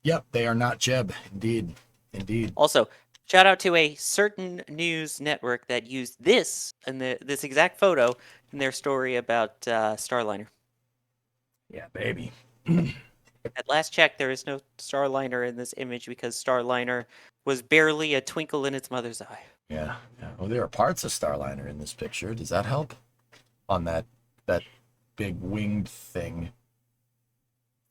Yep, they are not Jeb. Indeed. Also, shout out to a certain news network that used this and this exact photo in their story about Starliner. Yeah, baby. At last check, there is no Starliner in this image because Starliner was barely a twinkle in its mother's eye. Yeah. Well, there are parts of Starliner in this picture. Does that help? On that big winged thing.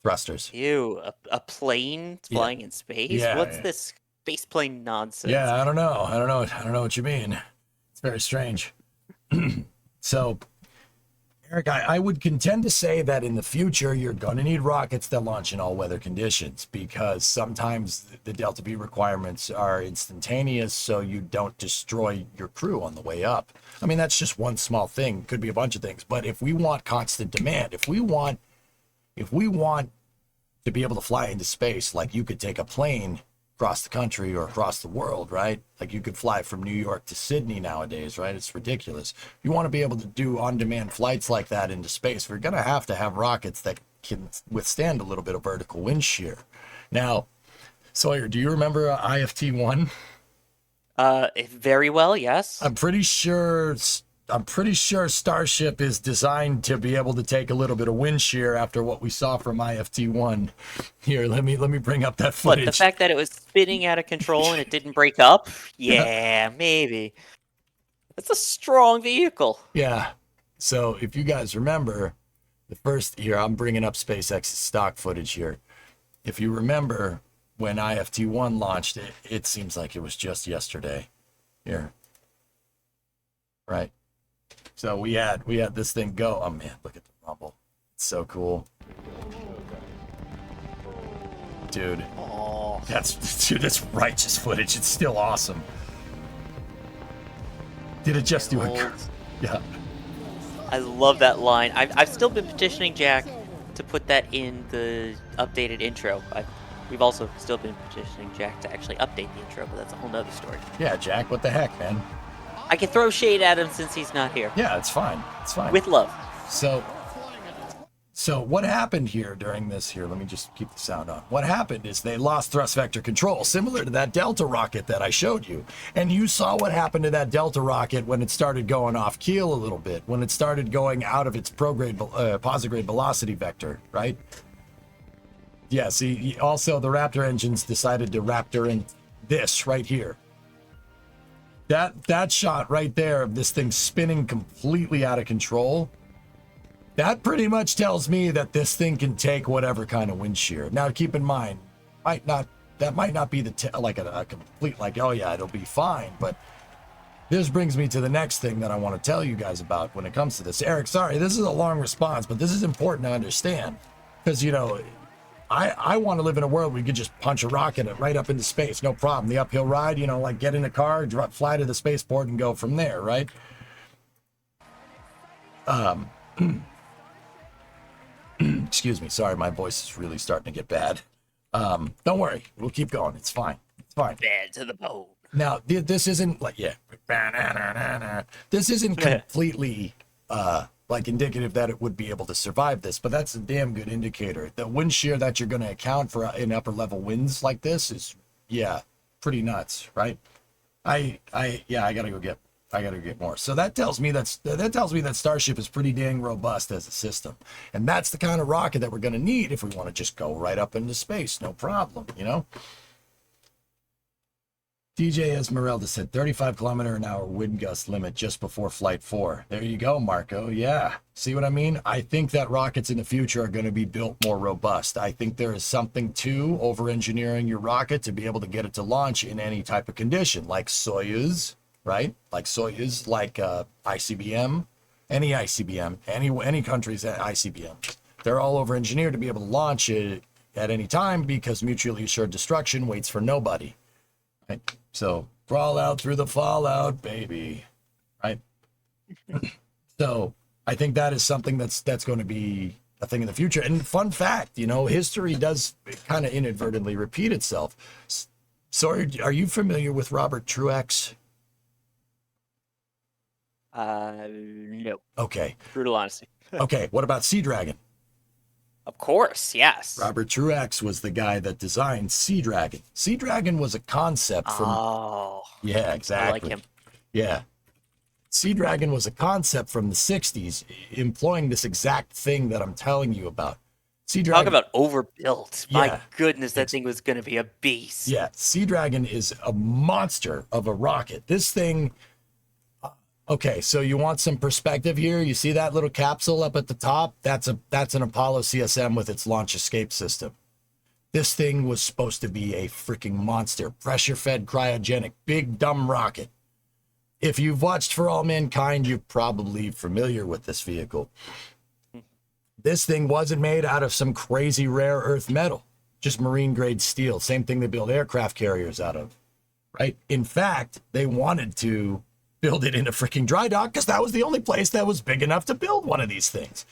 Thrusters. Ew, a plane flying in space? Yeah, What's this space plane nonsense? Yeah, I don't know what you mean. It's very strange. So, Eric, I would contend to say that in the future, you're going to need rockets that launch in all weather conditions because sometimes the Delta V requirements are instantaneous, so you don't destroy your crew on the way up. I mean, that's just one small thing. Could be a bunch of things. But if we want constant demand, if we want to be able to fly into space, like you could take a plane across the country or across the world, right? Like you could fly from New York to Sydney nowadays, right? It's ridiculous. You want to be able to do on-demand flights like that into space, we're going to have rockets that can withstand a little bit of vertical wind shear. Now, Sawyer, do you remember IFT-1? Very well, yes. I'm pretty sure Starship is designed to be able to take a little bit of wind shear after what we saw from IFT-1. Here, let me bring up that footage. But the fact that it was spinning out of control and it didn't break up? Yeah, maybe. That's a strong vehicle. Yeah. So if you guys remember, I'm bringing up SpaceX's stock footage here. If you remember when IFT-1 launched, it seems like it was just yesterday. Here. Right. So we had this thing go. Oh man, look at the rumble. It's so cool. Dude. Oh. That's righteous footage. It's still awesome. Did it just do it? Yeah. I love that line. I've still been petitioning Jack to put that in the updated intro. We've also still been petitioning Jack to actually update the intro, but that's a whole nother story. Yeah, Jack, what the heck, man? I can throw shade at him since he's not here. Yeah, it's fine. With love. So what happened here during this here, let me just keep the sound on. What happened is they lost thrust vector control, similar to that Delta rocket that I showed you. And you saw what happened to that Delta rocket when it started going off keel a little bit, when it started going out of its posigrade velocity vector, right? Yeah, see, also the Raptor engines decided to Raptor in this right here. That shot right there of this thing spinning completely out of control, that pretty much tells me that this thing can take whatever kind of wind shear. Now, keep in mind, that might not be a complete, oh yeah, it'll be fine. But this brings me to the next thing that I want to tell you guys about when it comes to this. Eric, sorry, this is a long response, but this is important to understand because, I want to live in a world where you could just punch a rocket right up into space, no problem. The uphill ride, get in a car, fly to the spaceport and go from there, right? Excuse me, sorry, my voice is really starting to get bad. Don't worry, we'll keep going. It's fine. Bad to the bone. Now, this isn't like, this isn't completely like indicative that it would be able to survive this, but that's a damn good indicator. The wind shear that you're going to account for in upper level winds like this is, yeah, pretty nuts, right? I gotta get more. So that tells me that Starship is pretty dang robust as a system, and that's the kind of rocket that we're going to need if we want to just go right up into space, no problem, you know. DJ Esmeralda said 35 km/h wind gust limit just before flight 4. There you go, Marco. Yeah. See what I mean? I think that rockets in the future are going to be built more robust. I think there is something to over-engineering your rocket to be able to get it to launch in any type of condition, like Soyuz, right? Like Soyuz, like ICBM, any ICBM, any country's ICBM. They're all over-engineered to be able to launch it at any time because mutually assured destruction waits for nobody. Right? So crawl out through the fallout, baby. Right? So I think that is something that's going to be a thing in the future. And fun fact, you know, history does kind of inadvertently repeat itself. So are you familiar with Robert Truex? No. Okay. Brutal honesty. Okay. What about Sea Dragon? Of course, yes. Robert Truex was the guy that designed Sea Dragon. Sea Dragon was a concept from... Oh. Yeah, exactly. I like him. Yeah. Sea Dragon was a concept from the 60s, employing this exact thing that I'm telling you about. Sea Dragon... Talk about overbuilt. Yeah. My goodness, that thing was going to be a beast. Yeah, Sea Dragon is a monster of a rocket. This thing... Okay, so you want some perspective here? You see that little capsule up at the top? That's an Apollo CSM with its launch escape system. This thing was supposed to be a freaking monster. Pressure-fed, cryogenic, big, dumb rocket. If you've watched For All Mankind, you're probably familiar with this vehicle. This thing wasn't made out of some crazy rare earth metal, just marine-grade steel. Same thing they build aircraft carriers out of, right? In fact, they wanted to build it in a freaking dry dock because that was the only place that was big enough to build one of these things.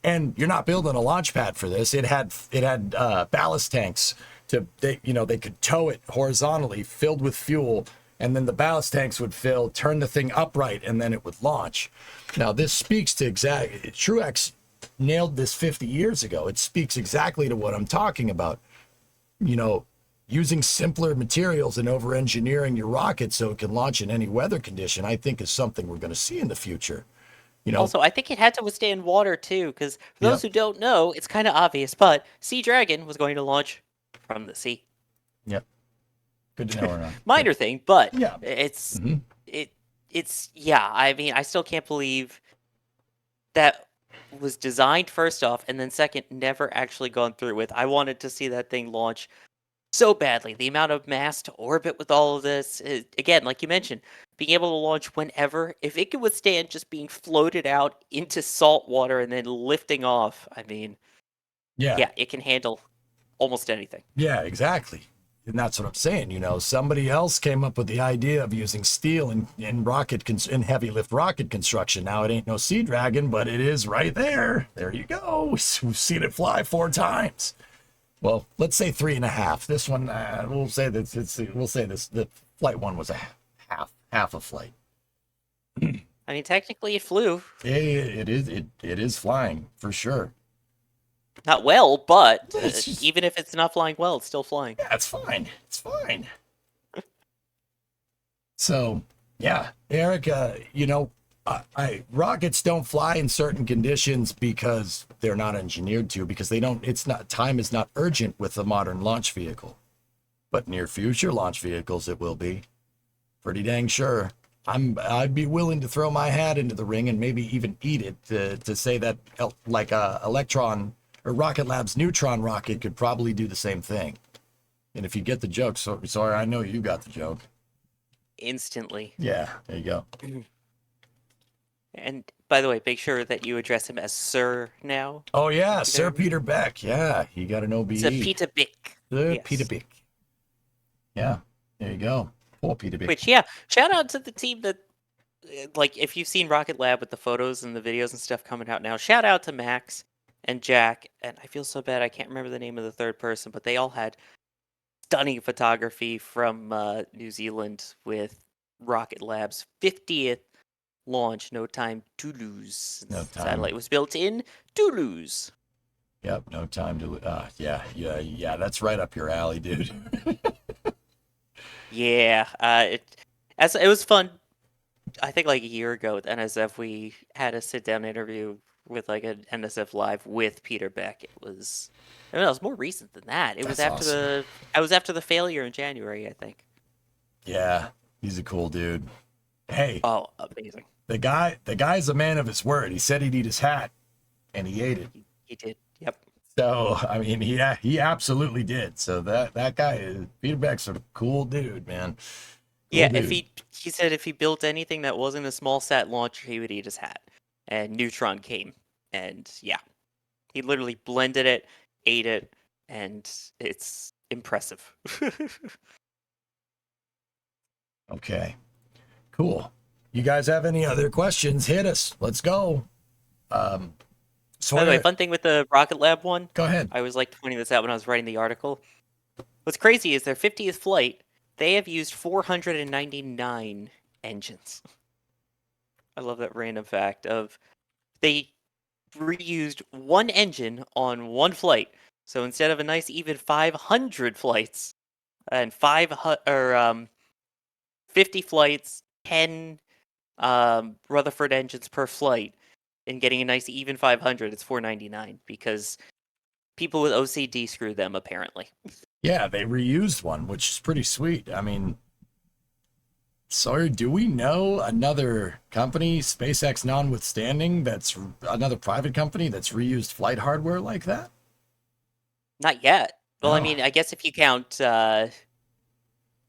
And you're not building a launch pad for this. It had ballast tanks they could tow it horizontally, filled with fuel, and then the ballast tanks would fill, turn the thing upright, and then it would launch. Now this speaks to Truex nailed this 50 years ago. It speaks exactly to what I'm talking about. You know, using simpler materials and over-engineering your rocket so it can launch in any weather condition, I think is something we're going to see in the future. You know? Also, I think it had to withstand water, too, because for those who don't know, it's kind of obvious, but Sea Dragon was going to launch from the sea. Yep. Good to know. Minor thing, but yeah, it's, yeah, I mean, I still can't believe that was designed first off, and then second, never actually gone through with. I wanted to see that thing launch so badly. The amount of mass to orbit with all of this, again, like you mentioned, being able to launch whenever, if it could withstand just being floated out into salt water and then lifting off, I mean, yeah, it can handle almost anything. Yeah, exactly. And that's what I'm saying. You know, somebody else came up with the idea of using steel in heavy lift rocket construction. Now it ain't no Sea Dragon, but it is right there. There you go. We've seen it fly 4 times. Well, let's say 3.5. This one, we'll say this. The flight 1 was a half a flight. I mean, technically, it flew. It is flying for sure. Not well, but even if it's not flying well, it's still flying. Yeah, it's fine. It's fine. So, yeah, Eric, you know, rockets don't fly in certain conditions because they're not engineered to, because time is not urgent with a modern launch vehicle. But near future launch vehicles, it will be. Pretty dang sure. I'd be willing to throw my hat into the ring and maybe even eat it to say that like Electron or Rocket Lab's Neutron rocket could probably do the same thing. And if you get the joke, sorry, I know you got the joke. Instantly. Yeah, there you go. And by the way, make sure that you address him as Sir now. Oh yeah, Sir Peter Beck. Yeah, he got an OBE. Sir Peter Beck. Sir Peter Beck. Yeah, there you go. Poor Peter Beck. Which, yeah, shout out to the team that, like, if you've seen Rocket Lab with the photos and the videos and stuff coming out now, shout out to Max and Jack, and I feel so bad I can't remember the name of the third person, but they all had stunning photography from New Zealand with Rocket Lab's 50th launch. No time to lose. No time. Satellite was built in Toulouse. Yep, no time to. Yeah. That's right up your alley, dude. Yeah, it was fun. I think like a year ago with NSF, we had a sit-down interview with like an NSF Live with Peter Beck. It was more recent than that. It was after awesome. I was after the failure in January, I think. Yeah, he's a cool dude. Hey. Oh, amazing. The guy's a man of his word. He said he'd eat his hat, and he ate it. He did. Yep. So I mean, he absolutely did. So that guy, Peter Beck's a cool dude, man. Cool yeah, dude. if he said if he built anything that wasn't a small sat launcher, he would eat his hat. And Neutron came, and yeah, he literally blended it, ate it, and it's impressive. Okay, cool. You guys have any other questions? Hit us. Let's go. By the way, fun thing with the Rocket Lab one. Go ahead. I was like pointing this out when I was writing the article. What's crazy is their 50th flight, they have used 499 engines. I love that random fact of they reused one engine on one flight. So instead of a nice even 500 flights and 50 flights, 10 Rutherford engines per flight, and getting a nice even 500, it's 499 because people with OCD screw them apparently. Yeah, they reused one, which is pretty sweet. I mean, Sawyer, do we know another company, SpaceX notwithstanding, that's another private company that's reused flight hardware like that? Not yet. Well, No. I mean, I guess if you count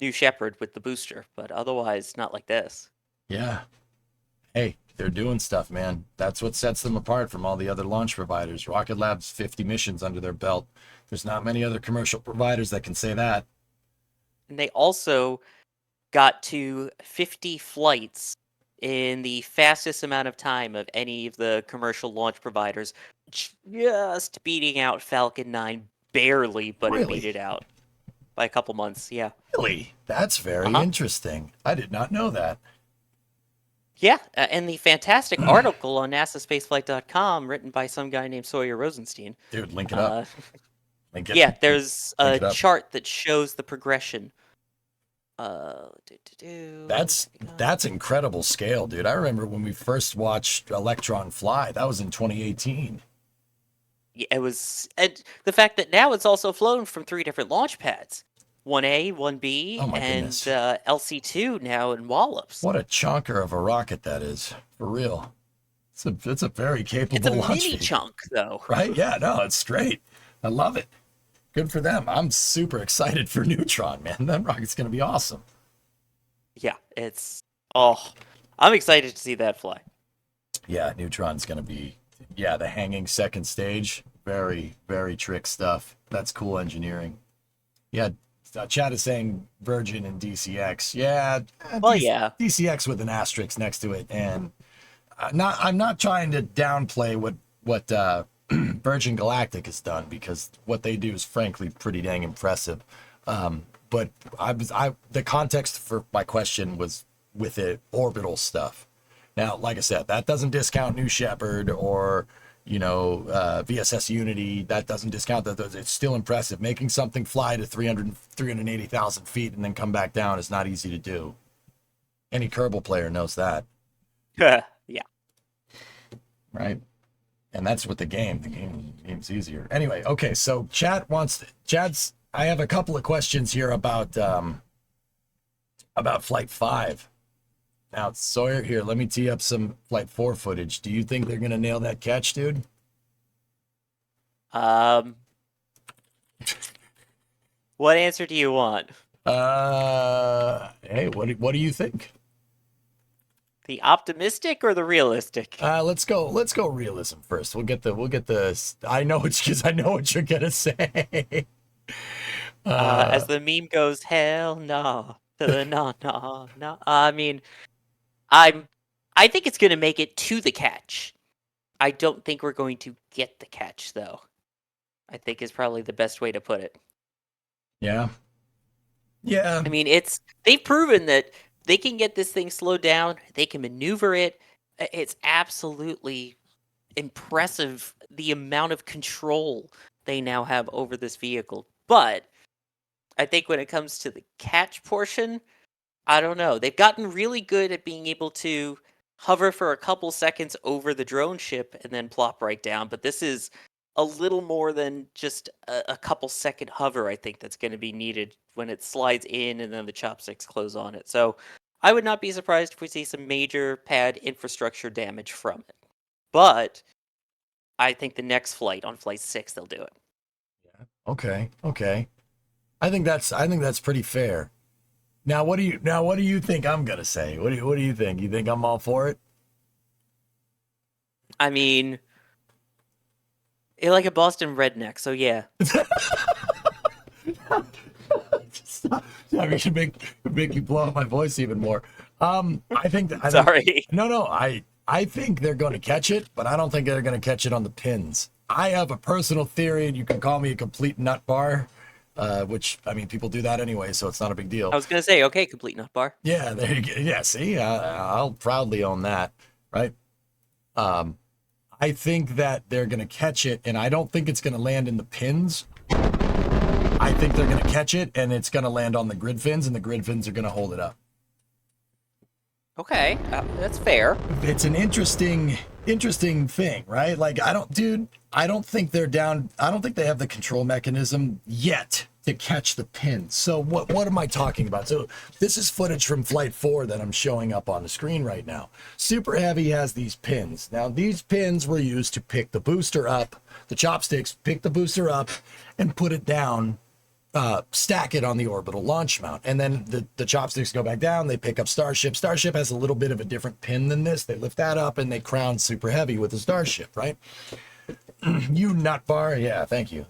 New Shepard with the booster, but otherwise not like this. Yeah. Hey, they're doing stuff, man. That's what sets them apart from all the other launch providers. Rocket Lab's 50 missions under their belt. There's not many other commercial providers that can say that. And they also got to 50 flights in the fastest amount of time of any of the commercial launch providers, just beating out Falcon 9 barely, but Really? it beat it out by a couple months. Yeah. Really? That's very interesting. I did not know that. Yeah, and the fantastic article on NASASpaceflight.com written by some guy named Sawyer Rosenstein. Dude, link it up. Yeah, there's a chart that shows the progression. That's incredible scale, dude. I remember when we first watched Electron fly. That was in 2018. Yeah, it was, and the fact that now it's also flown from 3 different launch pads. 1A, 1B, and LC2 now in Wallops. What a chunker of a rocket that is, for real. It's a very capable launch. It's a mini chunk, though. Right? Yeah, no, it's straight. I love it. Good for them. I'm super excited for Neutron, man. That rocket's going to be awesome. Yeah, I'm excited to see that fly. Yeah, Neutron's going to be, the hanging second stage. Very, very trick stuff. That's cool engineering. Yeah, chat is saying Virgin and DCX. Yeah. DCX with an asterisk next to it. And I'm not trying to downplay what Virgin Galactic has done, because what they do is frankly pretty dang impressive. But the context for my question was with the orbital stuff. Now, like I said, that doesn't discount New Shepard or VSS Unity. That doesn't discount that. It's still impressive. Making something fly to 380,000 feet and then come back down is not easy to do. Any Kerbal player knows that. Yeah. Right. And that's with the game. The game's easier. Anyway, okay. So I have a couple of questions here about Flight 5. Now, Sawyer, here, let me tee up some Flight 4 footage. Do you think they're going to nail that catch, dude? What answer do you want? Hey, what do you think? The optimistic or the realistic? Let's go realism first. We'll get the I know what you're going to say. As the meme goes, hell no. No. I mean, I think it's going to make it to the catch. I don't think we're going to get the catch, though. I think is probably the best way to put it. Yeah. Yeah. I mean, they've proven that they can get this thing slowed down. They can maneuver it. It's absolutely impressive the amount of control they now have over this vehicle. But I think when it comes to the catch portion, I don't know. They've gotten really good at being able to hover for a couple seconds over the drone ship and then plop right down. But this is a little more than just a couple second hover, I think, that's going to be needed when it slides in and then the chopsticks close on it. So I would not be surprised if we see some major pad infrastructure damage from it. But I think the next flight, on flight 6, they'll do it. Yeah. Okay. Okay. I think that's pretty fair. Now what do you think I'm gonna say? What do you think? You think I'm all for it? I mean, you're like a Boston redneck, so yeah. Stop. You should make me blow up my voice even more. Sorry. No. I think they're going to catch it, but I don't think they're going to catch it on the pins. I have a personal theory, and you can call me a complete nut bar, which, I mean, people do that anyway, so it's not a big deal. I was going to say, okay, complete nut bar. Yeah, there you go. Yeah, see, I'll proudly own that, right? I think that they're going to catch it, and I don't think it's going to land in the pins. I think they're going to catch it, and it's going to land on the grid fins, and the grid fins are going to hold it up. Okay, that's fair. It's an interesting thing, right? Like, I don't think they're down. I don't think they have the control mechanism yet to catch the pins. So what am I talking about? So this is footage from Flight 4 that I'm showing up on the screen right now. Super Heavy has these pins. Now, these pins were used to pick the booster up, the chopsticks, pick the booster up, and put it down, stack it on the orbital launch mount. And then the chopsticks go back down, they pick up Starship. Starship has a little bit of a different pin than this. They lift that up and they crown Super Heavy with the Starship, right? You nut bar. Yeah, thank you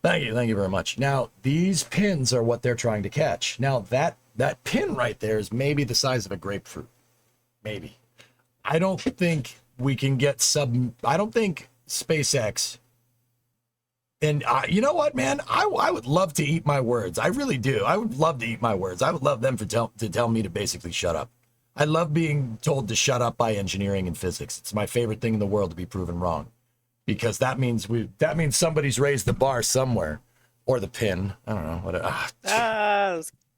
very much. Now, these pins are what they're trying to catch. Now, that pin right there is maybe the size of a grapefruit. Maybe. I don't think we can get I don't think SpaceX. And you know what, man? I would love to eat my words. I really do. I would love to eat my words. I would love them to tell me to basically shut up. I love being told to shut up by engineering and physics. It's my favorite thing in the world to be proven wrong, because that means somebody's raised the bar somewhere, or the pin. I don't know what.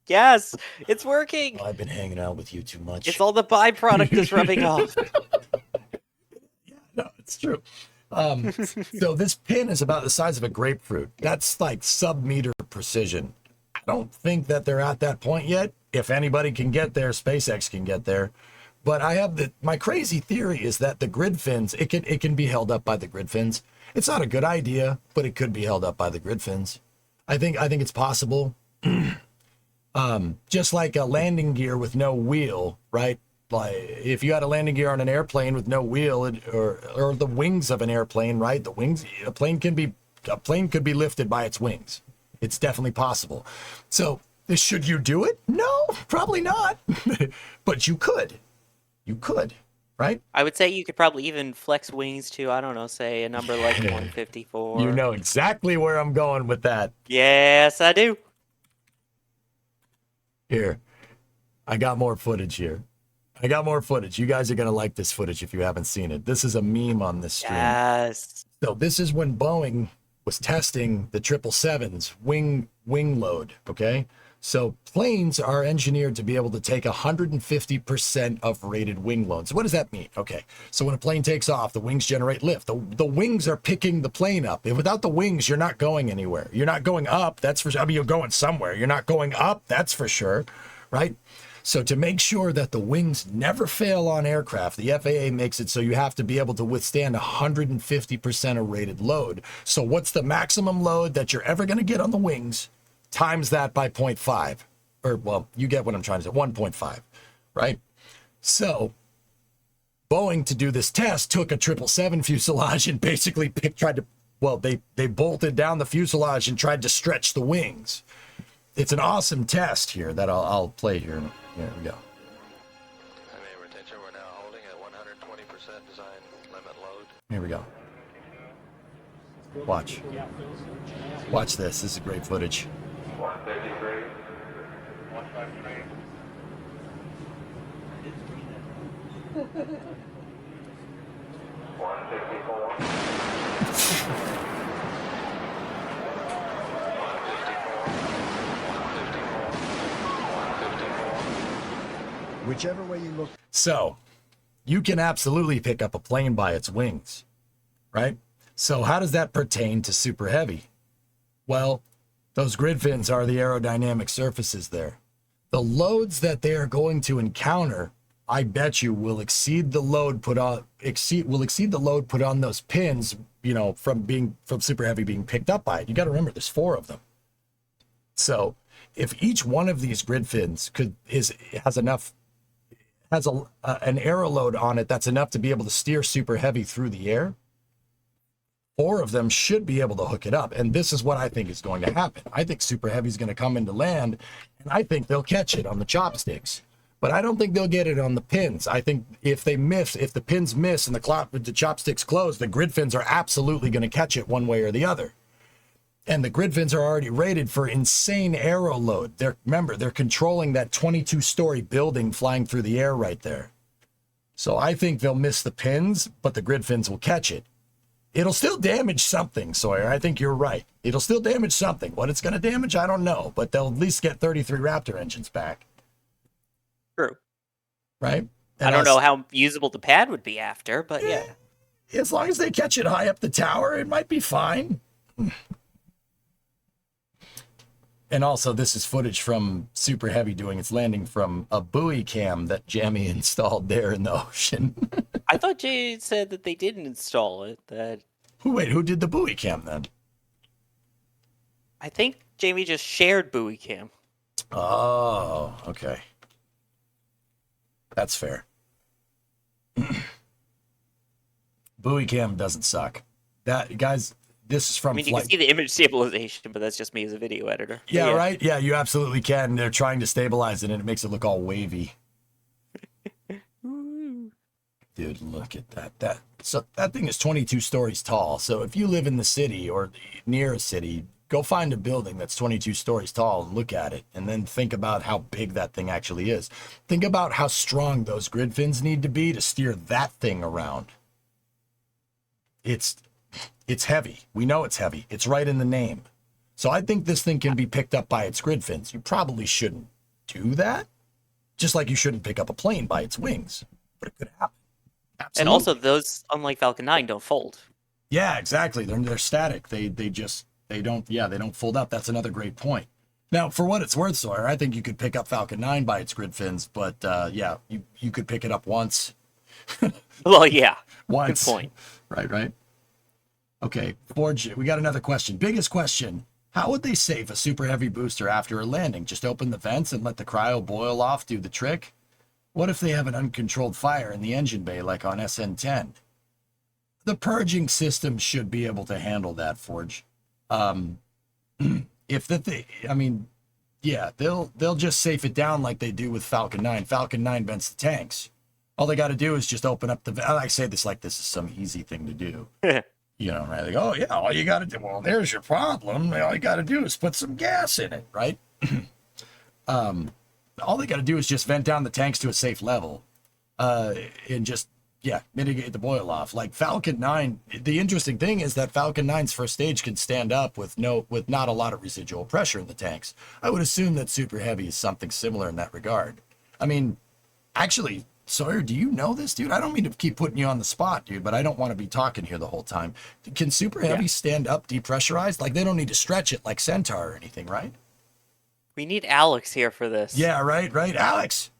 Yes, it's working. Well, I've been hanging out with you too much. It's all the byproduct is rubbing off. Yeah, no, it's true. So this pin is about the size of a grapefruit. That's like sub-meter precision. I don't think that they're at that point yet. If anybody can get there, SpaceX can get there. But I have my crazy theory is that the grid fins, it can be held up by the grid fins. It's not a good idea, but it could be held up by the grid fins. I think it's possible. Just like a landing gear with no wheel, right? Like if you had a landing gear on an airplane with no wheel, or the wings of an airplane, right? The wings, a plane could be lifted by its wings. It's definitely possible. So should you do it? No, probably not. But you could, right? I would say you could probably even flex wings to, I don't know, say a number like 154. You know exactly where I'm going with that. Yes, I do. Here, I got more footage here. You guys are going to like this footage if you haven't seen it. This is a meme on this stream. Yes. So this is when Boeing was testing the 777's wing load, okay? So planes are engineered to be able to take 150% of rated wing load. So what does that mean? Okay, so when a plane takes off, the wings generate lift. The wings are picking the plane up. Without the wings, you're not going anywhere. You're not going up, that's for sure. I mean, you're going somewhere. You're not going up, that's for sure, right? So to make sure that the wings never fail on aircraft, the FAA makes it so you have to be able to withstand 150% of rated load. So what's the maximum load that you're ever going to get on the wings? Times that by 0.5. Or, well, you get what I'm trying to say, 1.5, right? So Boeing, to do this test, took a 777 fuselage and basically they bolted down the fuselage and tried to stretch the wings. It's an awesome test here that I'll play here. Here we go. Retention, we're now holding at 120% design limit load. Here we go. Watch this. This is great footage. 153. Whichever way you look. So, you can absolutely pick up a plane by its wings, right? So how does that pertain to Super Heavy? Well, those grid fins are the aerodynamic surfaces there. The loads that they are going to encounter, I bet you, will exceed the load put on the load put on those pins, you know, from Super Heavy being picked up by it. You got to remember, there's 4 of them. So if each one of these grid fins has an aero load on it that's enough to be able to steer Super Heavy through the air, 4 of them should be able to hook it up. And this is what I think is going to happen. I think Super Heavy is going to come into land, and I think they'll catch it on the chopsticks. But I don't think they'll get it on the pins. I think if the pins miss and the chopsticks close, the grid fins are absolutely going to catch it one way or the other. And the grid fins are already rated for insane aero load. Remember, they're controlling that 22-story building flying through the air right there. So I think they'll miss the pins, but the grid fins will catch it. It'll still damage something, Sawyer. I think you're right. It'll still damage something. What it's going to damage, I don't know. But they'll at least get 33 Raptor engines back. True. Right? And I don't know how usable the pad would be after, but yeah. As long as they catch it high up the tower, it might be fine. And also, this is footage from Super Heavy doing its landing from a buoy cam that Jammy installed there in the ocean. I thought Jay said that they didn't install it. Who did the buoy cam then? I think Jamie just shared buoy cam. Oh, okay. That's fair. Buoy cam doesn't suck. Guys, this is from you can see the image stabilization, but that's just me as a video editor. Yeah, right? Yeah, you absolutely can. They're trying to stabilize it, and it makes it look all wavy. Dude, look at that. So that thing is 22 stories tall. So if you live in the city or near a city, go find a building that's 22 stories tall and look at it, and then think about how big that thing actually is. Think about how strong those grid fins need to be to steer that thing around. It's heavy. We know it's heavy. It's right in the name. So I think this thing can be picked up by its grid fins. You probably shouldn't do that. Just like you shouldn't pick up a plane by its wings. But it could happen. Absolutely. And also, those, unlike Falcon 9, don't fold. Yeah, exactly. They're static. They don't fold up. That's another great point. Now, for what it's worth, Sawyer, I think you could pick up Falcon 9 by its grid fins, but you could pick it up once. Well, yeah. Once. Good point. Right. Okay, Forge, we got another question. Biggest question. How would they save a Super Heavy booster after a landing? Just open the vents and let the cryo boil off, do the trick? What if they have an uncontrolled fire in the engine bay like on SN10? The purging system should be able to handle that, Forge. They'll just safe it down like they do with Falcon 9. Falcon 9 vents the tanks. All they got to do is just open up the... I say this like this is some easy thing to do. You know, right? Like, oh, yeah, all you got to do... Well, there's your problem. All you got to do is put some gas in it, right? All they got to do is just vent down the tanks to a safe level and just, mitigate the boil off. Like Falcon 9, the interesting thing is that Falcon 9's first stage can stand up with not a lot of residual pressure in the tanks. I would assume that Super Heavy is something similar in that regard. I mean, actually... Sawyer, do you know this, dude? I don't mean to keep putting you on the spot, dude, but I don't want to be talking here the whole time. Can Super Heavy stand up depressurized? Like, they don't need to stretch it like Centaur or anything, right? We need Alex here for this. Yeah, right. Alex.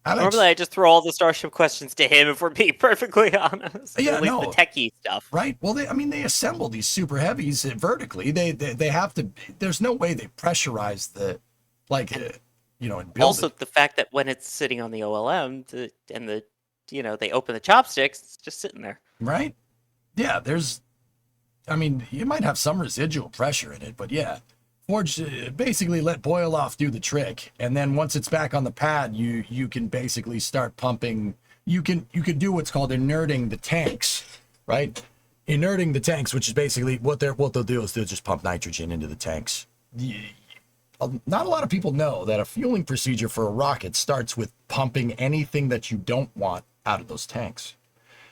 Normally, I just throw all the Starship questions to him, if we're being perfectly honest. Yeah, at least the techie stuff. Right. Well, they assemble these Super Heavies vertically. They have to... There's no way they pressurize the... and build also, it. The fact that when it's sitting on the OLM they open the chopsticks, it's just sitting there. Right? Yeah, you might have some residual pressure in it, but yeah. Forge, basically let boil off do the trick, and then once it's back on the pad, you can basically start pumping. You can do what's called inerting the tanks, right? Inerting the tanks, which is basically what they'll do is they'll just pump nitrogen into the tanks. not a lot of people know that a fueling procedure for a rocket starts with pumping anything that you don't want out of those tanks.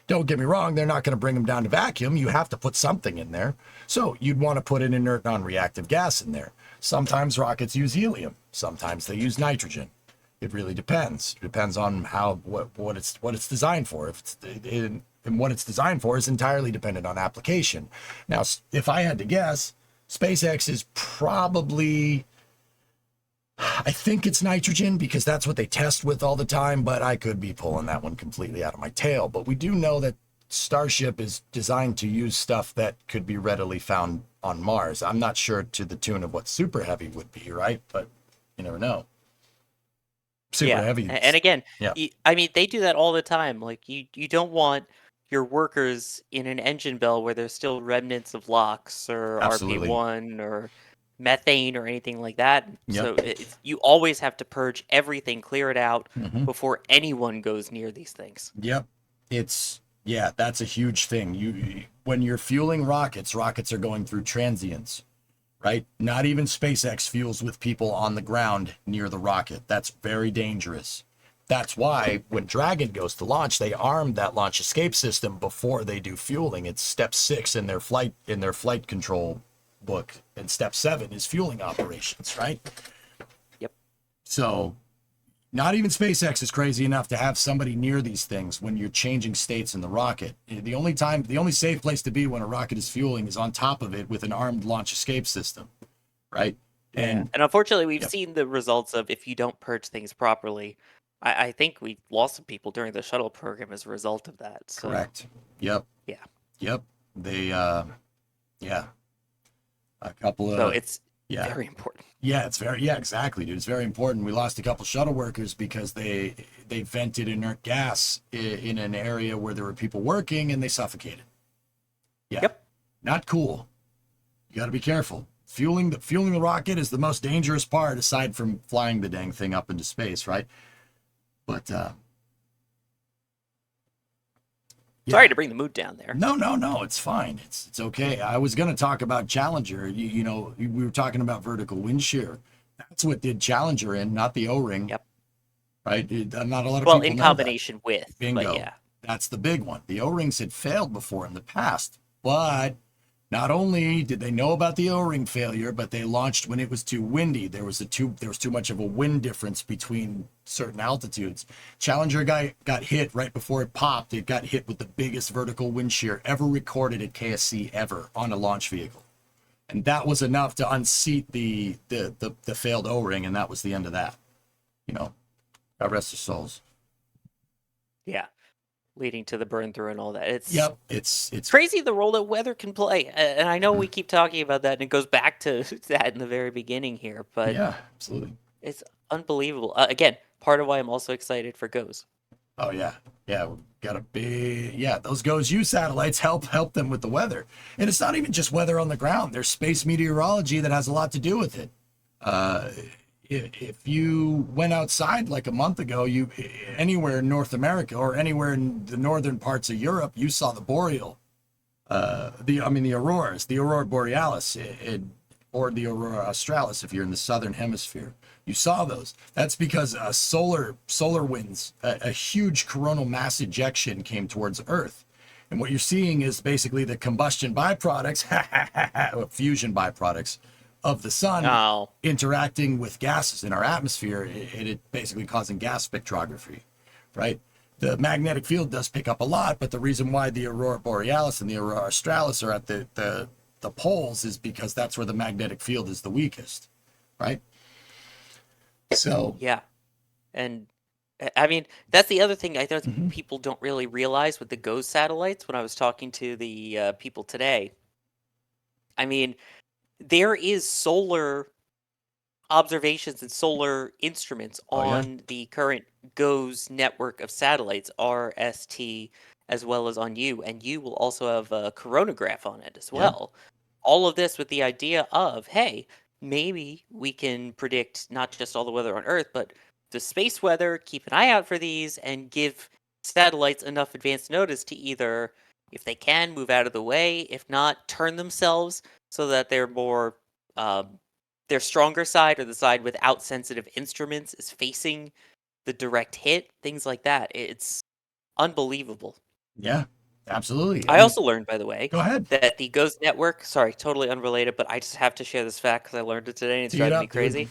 Don't get me wrong, they're not going to bring them down to vacuum. You have to put something in there. So you'd want to put an inert non-reactive gas in there. Sometimes rockets use helium. Sometimes they use nitrogen. It really depends. It depends on what it's designed for. And what it's designed for is entirely dependent on application. Now, if I had to guess, SpaceX is probably, I think it's nitrogen because that's what they test with all the time, but I could be pulling that one completely out of my tail. But we do know that Starship is designed to use stuff that could be readily found on Mars. I'm not sure to the tune of what Super Heavy would be, right? But you never know. Super Heavy. And again, yeah. I mean, they do that all the time. Like you don't want your workers in an engine bell where there's still remnants of LOX or Absolutely. RP1 or methane or anything like that. Yep. So you always have to purge everything, clear it out before anyone goes near these things. Yep. That's a huge thing. When you're fueling rockets are going through transients, right? Not even SpaceX fuels with people on the ground near the rocket. That's very dangerous. That's why when Dragon goes to launch, they arm that launch escape system before they do fueling. It's step 6 in their flight control book, and step 7 is fueling operations, right? Yep. So not even SpaceX is crazy enough to have somebody near these things when you're changing states in the rocket. The only safe place to be when a rocket is fueling is on top of it with an armed launch escape system, right? And unfortunately, we've seen the results of if you don't purge things properly. I think we lost some people during the shuttle program as a result of that. So. Correct. Yep. Yeah. Yep. They, a couple of. So it's very important. Yeah, exactly, dude. It's very important. We lost a couple shuttle workers because they vented inert gas in an area where there were people working and they suffocated. Yeah. Yep. Not cool. You got to be careful. Fueling the rocket is the most dangerous part aside from flying the dang thing up into space, right? But sorry to bring the mood down there. No, it's fine. It's okay. I was going to talk about Challenger. We were talking about vertical wind shear. That's what did Challenger in, not the O-ring. Yep. Right? Not a lot of people in combination with. Bingo. But yeah. That's the big one. The O-rings had failed before in the past, but not only did they know about the O-ring failure, but they launched when it was too windy. There was too much of a wind difference between certain altitudes. Challenger got hit right before it popped. It got hit with the biggest vertical wind shear ever recorded at KSC ever on a launch vehicle. And that was enough to unseat the failed O-ring, and that was the end of that. God rest their souls. Yeah. Leading to the burn through and all that. It's crazy the role that weather can play. And I know we keep talking about that, and it goes back to that in the very beginning here, but yeah, absolutely. It's unbelievable. Again, part of why I'm also excited for GOES. Oh yeah. Yeah, we've got a big those GOES-U satellites help them with the weather. And it's not even just weather on the ground. There's space meteorology that has a lot to do with it. If you went outside like a month ago, anywhere in North America or anywhere in the northern parts of Europe, you saw the boreal, the auroras, the aurora borealis, or the aurora australis if you're in the southern hemisphere. You saw those. That's because solar winds, a huge coronal mass ejection came towards Earth. And what you're seeing is basically the combustion byproducts, fusion byproducts of the sun interacting with gases in our atmosphere, and it basically causing gas spectrography, right? The magnetic field does pick up a lot, but the reason why the aurora borealis and the aurora australis are at the poles is because that's where the magnetic field is the weakest, right? So yeah, and I mean that's the other thing I think people don't really realize with the GOES satellites. When I was talking to the people today, I mean, there is solar observations and solar instruments on the current GOES network of satellites, RST, as well as on U, and U will also have a coronagraph on it as well. All of this with the idea of, hey, maybe we can predict not just all the weather on Earth, but the space weather, keep an eye out for these, and give satellites enough advance notice to either, if they can, move out of the way, if not, turn themselves so that they're more their stronger side or the side without sensitive instruments is facing the direct hit, things like that. It's unbelievable. Yeah, absolutely. I also learned, by the way, go ahead. that the Ghost Network, sorry, totally unrelated, but I just have to share this fact because I learned it today and it's driving me crazy.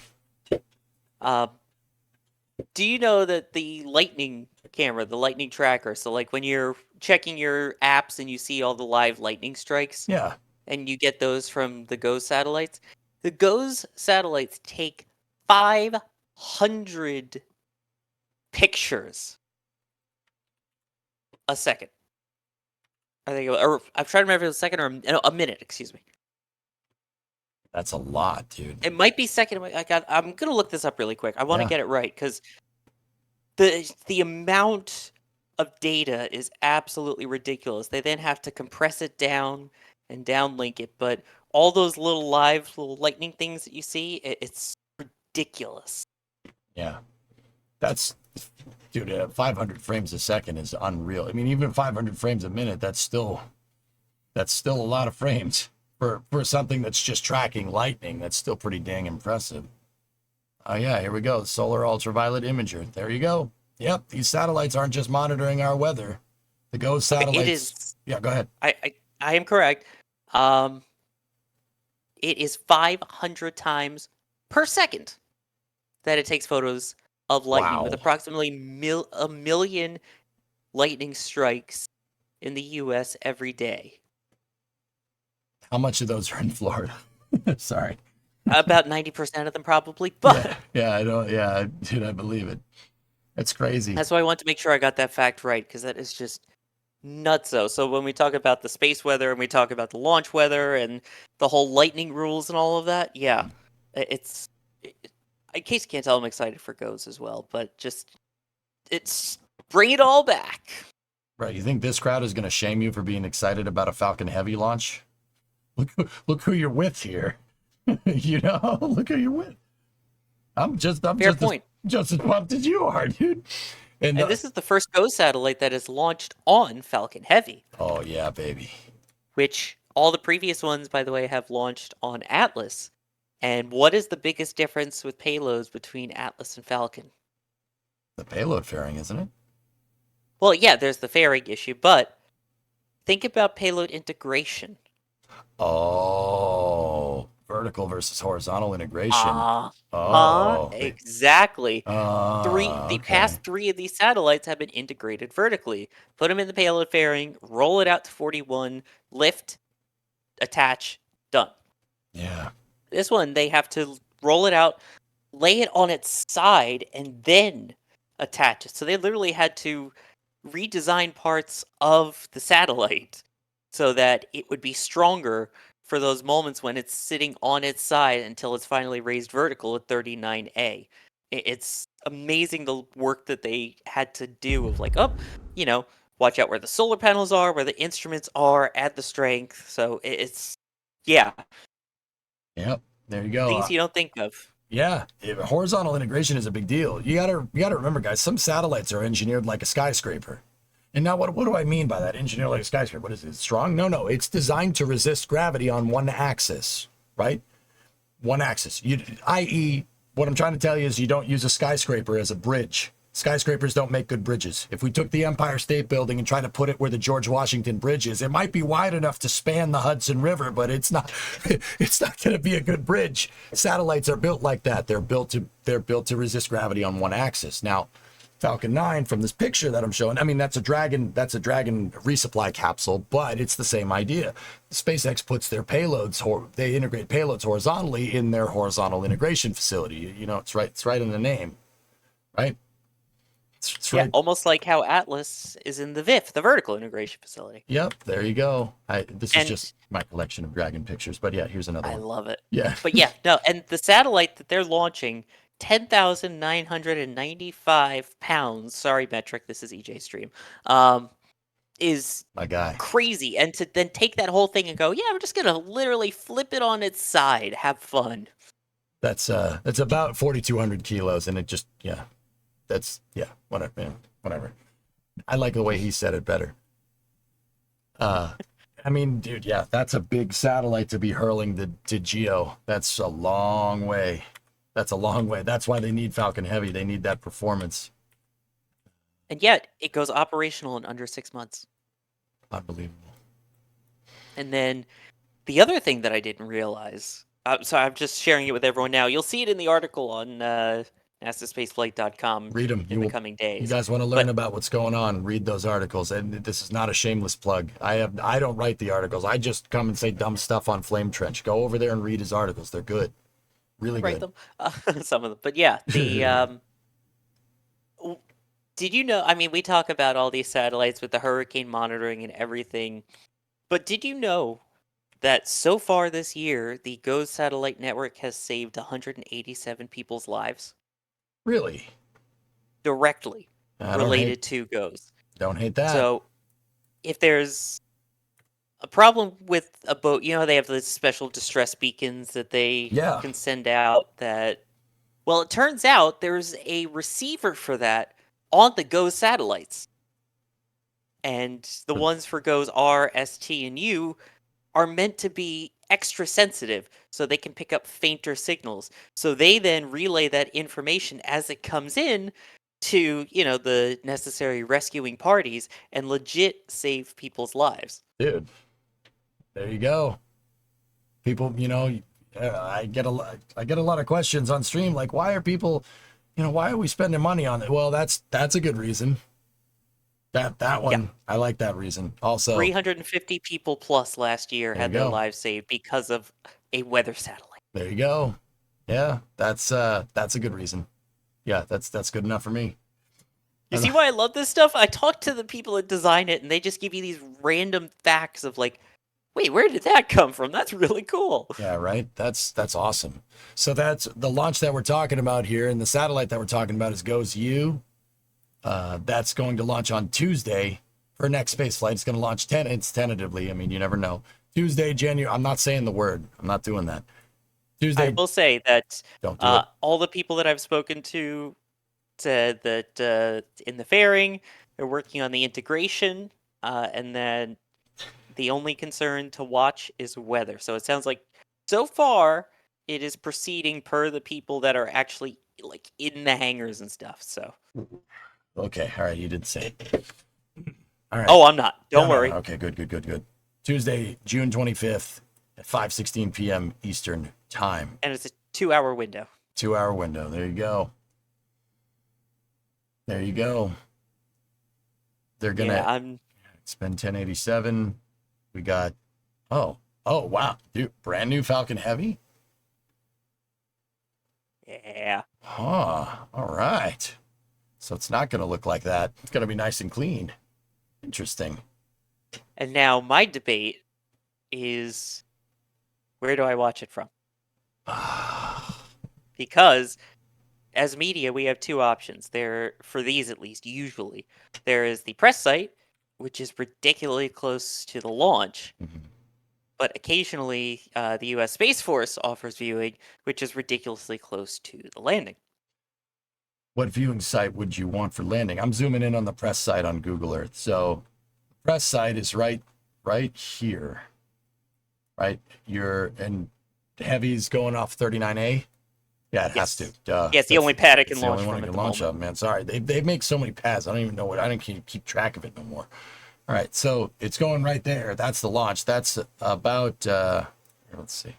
Do you know that the Lightning camera, the Lightning tracker, so like when you're checking your apps and you see all the live lightning strikes, Yeah, and you get those from the GOES satellites, the GOES satellites take 500 pictures a second. I think, or I'm trying to remember if it was a second or a minute. Excuse me. that's a lot, dude. It might be second. I'm gonna look this up really quick. I want to get it right because the amount of data is absolutely ridiculous. They then have to compress it down and downlink it, but all those little lightning things that you see, it's ridiculous. Yeah, that's, dude. 500 frames a second is unreal. I mean, even 500 frames a minute, that's still a lot of frames for something that's just tracking lightning. That's still pretty dang impressive. Oh yeah, here we go. Solar ultraviolet imager. There you go. Yep, these satellites aren't just monitoring our weather. The GOES satellites. It is. Yeah, go ahead. I am correct. It is 500 times per second that it takes photos of lightning, with approximately a million lightning strikes in the U.S. every day. How much of those are in Florida? Sorry. About 90% of them, probably. But yeah, I don't. Yeah, dude, I believe it. It's crazy. That's why I want to make sure I got that fact right, because that is just nutso. So when we talk about the space weather and we talk about the launch weather and the whole lightning rules and all of that, yeah, in case you can't tell, I'm excited for GOES as well. But it's bring it all back. Right. You think this crowd is going to shame you for being excited about a Falcon Heavy launch? Look who you're with here. Look who you're with. I'm just as pumped as you are, dude. And this is the first GOES satellite that is launched on Falcon Heavy. Oh yeah, baby. Which all the previous ones, by the way, have launched on Atlas. And what is the biggest difference with payloads between Atlas and Falcon? The payload fairing, isn't it? Well, yeah, there's the fairing issue, but think about payload integration. Oh, vertical versus horizontal integration. Exactly. The past 3 of these satellites have been integrated vertically. Put them in the payload fairing, roll it out to 41, lift, attach, done. Yeah. This one, they have to roll it out, lay it on its side, and then attach it. So they literally had to redesign parts of the satellite so that it would be stronger for those moments when it's sitting on its side until it's finally raised vertical at 39A. It's amazing the work that they had to do of like, watch out where the solar panels are, where the instruments are, add the strength. So yeah. Yep. There you go. Things you don't think of. Yeah, horizontal integration is a big deal. You gotta remember, guys. Some satellites are engineered like a skyscraper. And now, what do I mean by that? Engineered like a skyscraper? What is it? Strong? No. It's designed to resist gravity on one axis, right? One axis. I.e., what I'm trying to tell you is you don't use a skyscraper as a bridge. Skyscrapers don't make good bridges. If we took the Empire State Building and tried to put it where the George Washington Bridge is, it might be wide enough to span the Hudson River, but it's not going to be a good bridge. Satellites are built like that. They're built to resist gravity on one axis. Now, Falcon 9 from this picture that I'm showing, I mean, that's a Dragon resupply capsule, but it's the same idea. SpaceX puts their payloads, they integrate payloads horizontally in their horizontal integration facility. It's right in the name, right? It's right. Almost like how Atlas is in the VIF, the vertical integration facility. Yep, there you go. This is just my collection of Dragon pictures, but yeah, here's another one. I love it. Yeah. But yeah, no, and the satellite that they're launching, 10,995 pounds, sorry metric, this is EJ Stream, is my guy. Crazy. And to then take that whole thing and go, yeah, we're just going to literally flip it on its side, have fun. That's about 4,200 kilos, and it just, whatever. I like the way he said it better. I mean, dude, yeah, that's a big satellite to be hurling to Geo. That's a long way. That's a long way. That's why they need Falcon Heavy. They need that performance. And yet, it goes operational in under 6 months. Unbelievable. And then the other thing that I didn't realize, so I'm just sharing it with everyone now. You'll see it in the article on NASAspaceflight.com Read them. in the coming days. You guys want to learn about what's going on, read those articles. And this is not a shameless plug. I don't write the articles. I just come and say dumb stuff on Flame Trench. Go over there and read his articles. They're good. Really write good. them, some of them. But yeah, the did you know? I mean, we talk about all these satellites with the hurricane monitoring and everything, but did you know that so far this year, the GOES satellite network has saved 187 people's lives Really? directly I related to GOES? Don't hate that. So, if there's a problem with a boat, you know, they have the special distress beacons that they can send out that, well, it turns out there's a receiver for that on the GOES satellites. And the ones for GOES R, ST, and U are meant to be extra sensitive so they can pick up fainter signals. So they then relay that information as it comes in to, you know, the necessary rescuing parties and legit save people's lives. Dude, there you go. People, you know, I get a lot of questions on stream like, why are people, you know, why are we spending money on it? Well, that's a good reason. That one, yeah. I like that reason. Also, 350 people plus last year had their lives saved because of a weather satellite. There you go. Yeah, that's a good reason. Yeah, that's good enough for me. You see why I love this stuff? I talk to the people that design it, and they just give you these random facts of like, wait, where did that come from? That's really cool. Yeah, right. That's awesome. So that's the launch that we're talking about here, and the satellite that we're talking about is GOES-U. That's going to launch on Tuesday for next space flight. It's going to launch it's tentatively. I mean, you never know. Tuesday, January. I'm not saying the word. I'm not doing that. Tuesday. I will say that don't do it. All the people that I've spoken to said that in the fairing, they're working on the integration, and then the only concern to watch is weather. So it sounds like so far it is proceeding per the people that are actually like in the hangars and stuff. So. Okay, all right, you did say it. All right. Oh, I'm not. Don't worry. No. Okay, good. Tuesday, June 25th at 5:16 p.m. Eastern time. And it's a 2-hour window. 2-hour window. There you go. They're gonna spend 1087. We got oh wow, dude, brand new Falcon Heavy. Yeah. Huh. All right. So it's not going to look like that. It's going to be nice and clean. Interesting. And now my debate is, where do I watch it from? Because as media, we have two options. There, for these at least, usually. There is the press site, which is ridiculously close to the launch. Mm-hmm. But occasionally, the U.S. Space Force offers viewing, which is ridiculously close to the landing. What viewing site would you want for landing? I'm zooming in on the press site on Google Earth. So the press site is right here. Right? And Heavy's going off 39A. Yeah, it has to. Yeah, it's the only pad it can launch from at the launch moment. Up, man. Sorry, they make so many pads. I don't even know I don't keep track of it no more. All right, so it's going right there. That's the launch. That's about let's see.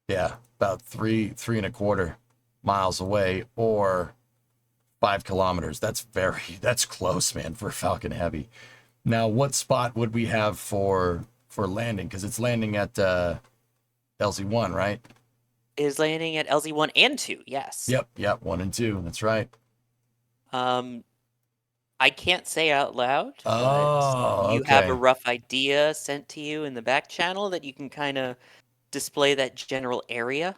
Yeah, about 3.25 miles away, or 5 kilometers. That's close, man, for Falcon Heavy. Now, what spot would we have for landing? Because it's landing at LZ1, right? It is landing at LZ1 and 2, yes. Yep, 1 and 2. That's right. I can't say out loud, but you have a rough idea sent to you in the back channel that you can kind of display that general area.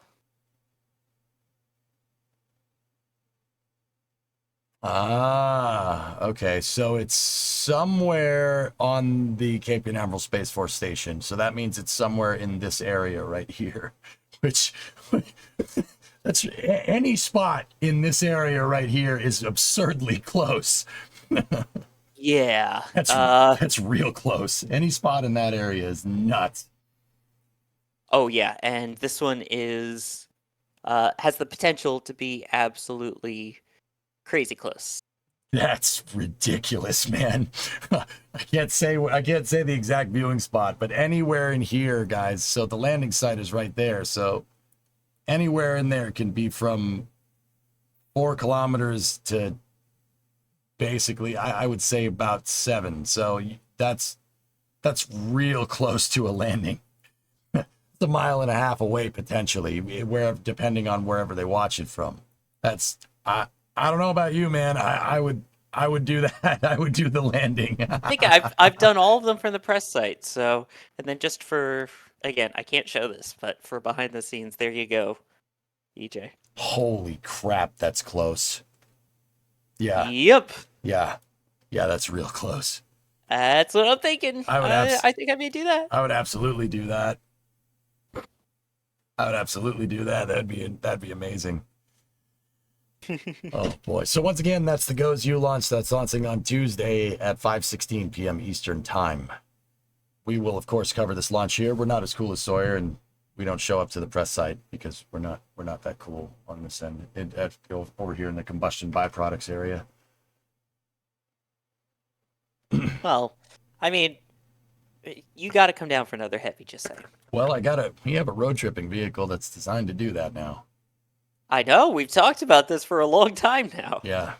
Okay. So it's somewhere on the Cape Canaveral Space Force Station. So that means it's somewhere in this area right here, which that's any spot in this area right here is absurdly close. Yeah. That's real close. Any spot in that area is nuts. Oh yeah, and this one is has the potential to be absolutely crazy close. That's ridiculous, man. I can't say the exact viewing spot, but anywhere in here, guys. So the landing site is right there. So anywhere in there can be from 4 kilometers to basically, I would say about 7. So that's real close to a landing. It's a mile and a half away potentially, where depending on wherever they watch it from. That's I don't know about you, man. I would do that. I would do the landing. I think I've done all of them from the press site. So, and then just for again, I can't show this, but for behind the scenes, there you go, EJ. Holy crap, that's close. Yeah. Yep. Yeah. Yeah, that's real close. That's what I'm thinking. I think I may do that. I would absolutely do that. That'd be amazing. Oh boy. So once again, that's the Goes You launch. That's launching on Tuesday at 5:16 p.m. Eastern time. We will of course cover this launch here. We're not as cool as Sawyer, and we don't show up to the press site because we're not that cool on this end. Over here in the combustion byproducts area. Well, I mean, you got to come down for another heavy, just saying. Well, we have a road tripping vehicle that's designed to do that now. I know, we've talked about this for a long time now. Yeah.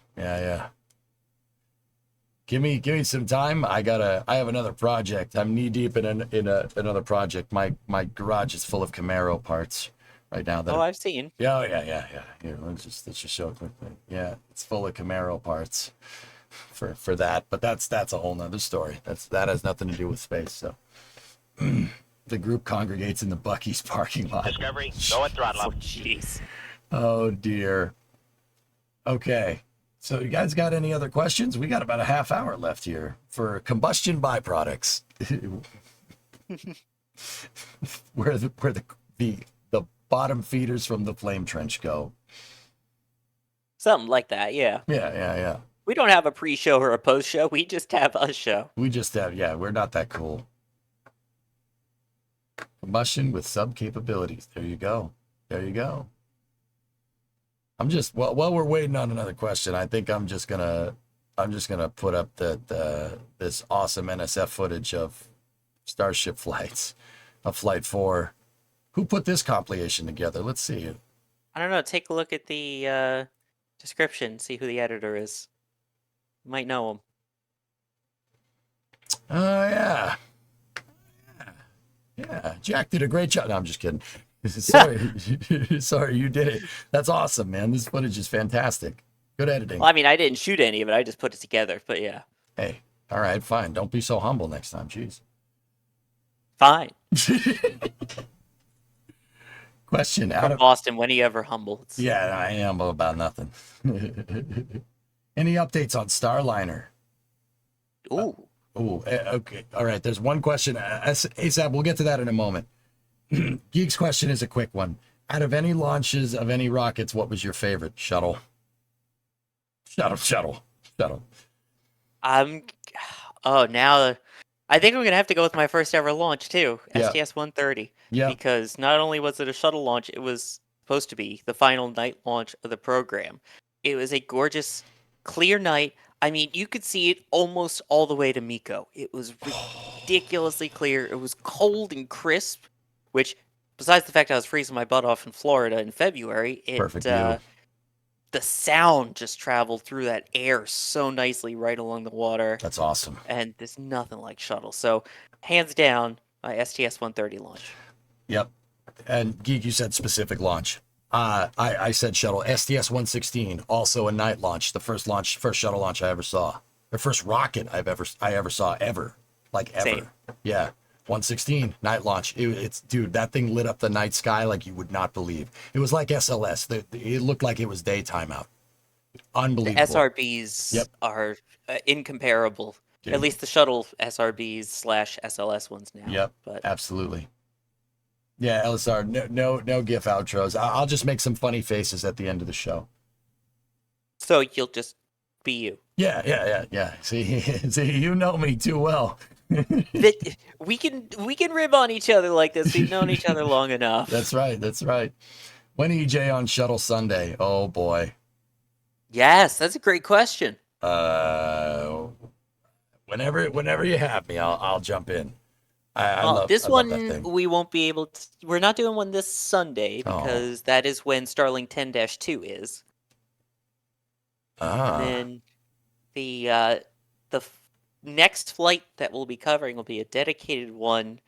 Give me some time. I have another project. I'm knee deep in another project. My garage is full of Camaro parts right now. I've seen. Yeah. Here, let's just show it quickly. Yeah, it's full of Camaro parts for that. But that's a whole nother story. That has nothing to do with space. So the group congregates in the Buc-ee's parking lot. Discovery, go at throttle up. Jeez. Oh dear. Okay. So you guys got any other questions? We got about a half hour left here for combustion byproducts. where the bottom feeders from the flame trench go. Something like that, yeah. Yeah. We don't have a pre-show or a post-show. We just have a show. We're not that cool. Combustion with sub capabilities. There you go. I'm just while we're waiting on another question, I think I'm just gonna put up this awesome NSF footage of Starship flights, of Flight 4. Who put this compilation together? Let's see. I don't know. Take a look at the description. See who the editor is. You might know him. Oh yeah. Jack did a great job. No, I'm just kidding. Sorry, you did it. That's awesome, man. This footage is fantastic. Good editing. Well, I mean, I didn't shoot any of it. I just put it together, but yeah. Hey, all right, fine. Don't be so humble next time. Jeez. Fine. Question From Boston, when are you ever humble? Yeah, I am about nothing. Any updates on Starliner? Ooh. Okay. All right. There's one question. ASAP, we'll get to that in a moment. Geek's question is a quick one. Out of any launches of any rockets, what was your favorite? Shuttle. Now I think I'm gonna have to go with my first ever launch too, Yeah. STS-130. Yeah. Because not only was it a shuttle launch, it was supposed to be the final night launch of the program. It was a gorgeous, clear night. I mean, you could see it almost all the way to Miko. It was ridiculously clear. It was cold and crisp, which, besides the fact I was freezing my butt off in Florida in February, Perfect view. The sound just traveled through that air so nicely right along the water. That's awesome. And there's nothing like shuttle. So, hands down, my STS-130 launch. Yep. And Geek, you said specific launch. I said shuttle. STS-116, also a night launch. The first shuttle launch I ever saw. The first rocket I ever saw ever. Like ever. Same. Yeah. 116 night launch. Dude, that thing lit up the night sky like you would not believe. It was like SLS. It looked like it was daytime out. Unbelievable. The SRBs are incomparable. Dude. At least the shuttle SRBs / SLS ones now. Yep. But absolutely. Yeah, LSR. No GIF outros. I'll just make some funny faces at the end of the show. So you'll just be you. Yeah. See, you know me too well. That we can rib on each other like this. We've known each other long enough. That's right. When EJ on Shuttle Sunday? Oh boy. Yes, that's a great question. Whenever you have me, I'll jump in. I love this love that one thing. we won't be able to. We're not doing one this Sunday because that is when Starlink 10-2 is. And then the next flight that we'll be covering will be a dedicated one,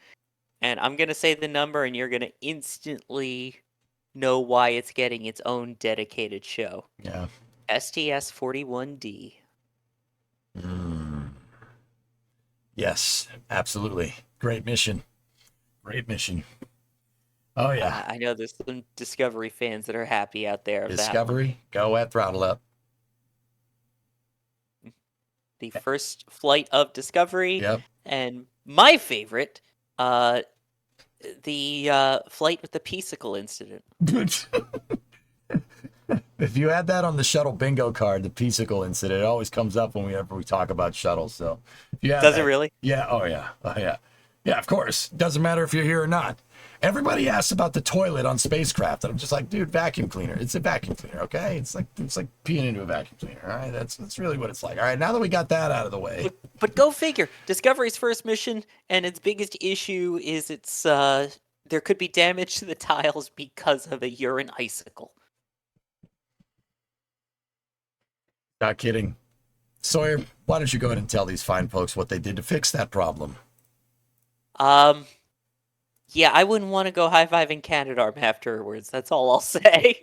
and I'm gonna say the number, and you're gonna instantly know why it's getting its own dedicated show. Yeah. STS-41D. Yes, absolutely. Great mission. Oh yeah. I know there's some Discovery fans that are happy out there. Discovery, go at throttle up. The first flight of Discovery. Yep. And my favorite, the flight with the Peacicle incident. If you add that on the shuttle bingo card, the Peacicle incident, it always comes up whenever we talk about shuttles. So, if you have Does that, it really? Yeah. Oh yeah. Yeah. Of course. Doesn't matter if you're here or not. Everybody asks about the toilet on spacecraft, and I'm just like, dude, vacuum cleaner. It's a vacuum cleaner, okay? It's like peeing into a vacuum cleaner. All right, that's really what it's like. All right, now that we got that out of the way. But go figure. Discovery's first mission, and its biggest issue is its there could be damage to the tiles because of a urine icicle. Not kidding. Sawyer, why don't you go ahead and tell these fine folks what they did to fix that problem? Yeah, I wouldn't want to go high-fiving Canadarm afterwards. That's all I'll say.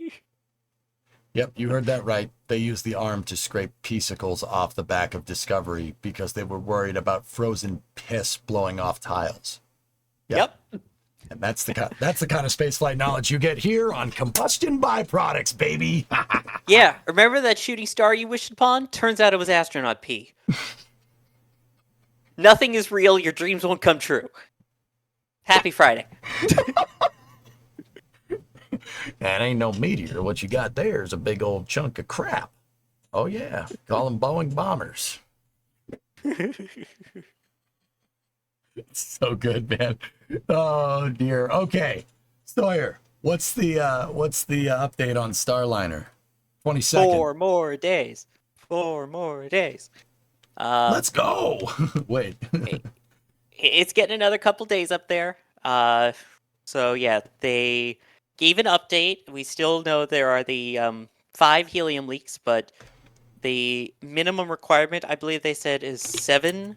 Yep, you heard that right. They used the arm to scrape Peacicles off the back of Discovery because they were worried about frozen piss blowing off tiles. Yep. And that's the kind of spaceflight knowledge you get here on Combustion Byproducts, baby. Yeah, remember that shooting star you wished upon? Turns out it was astronaut pee. Nothing is real. Your dreams won't come true. Happy Friday. That ain't no meteor. What you got there is a big old chunk of crap. Oh, yeah. Call them Boeing bombers. It's so good, man. Oh, dear. Okay. Sawyer, what's the update on Starliner? 22nd. 4 more days. 4 more days. Let's go. Wait. It's getting another couple days up there. So yeah, they gave an update. We still know there are the 5 helium leaks, but the minimum requirement, I believe they said, is 7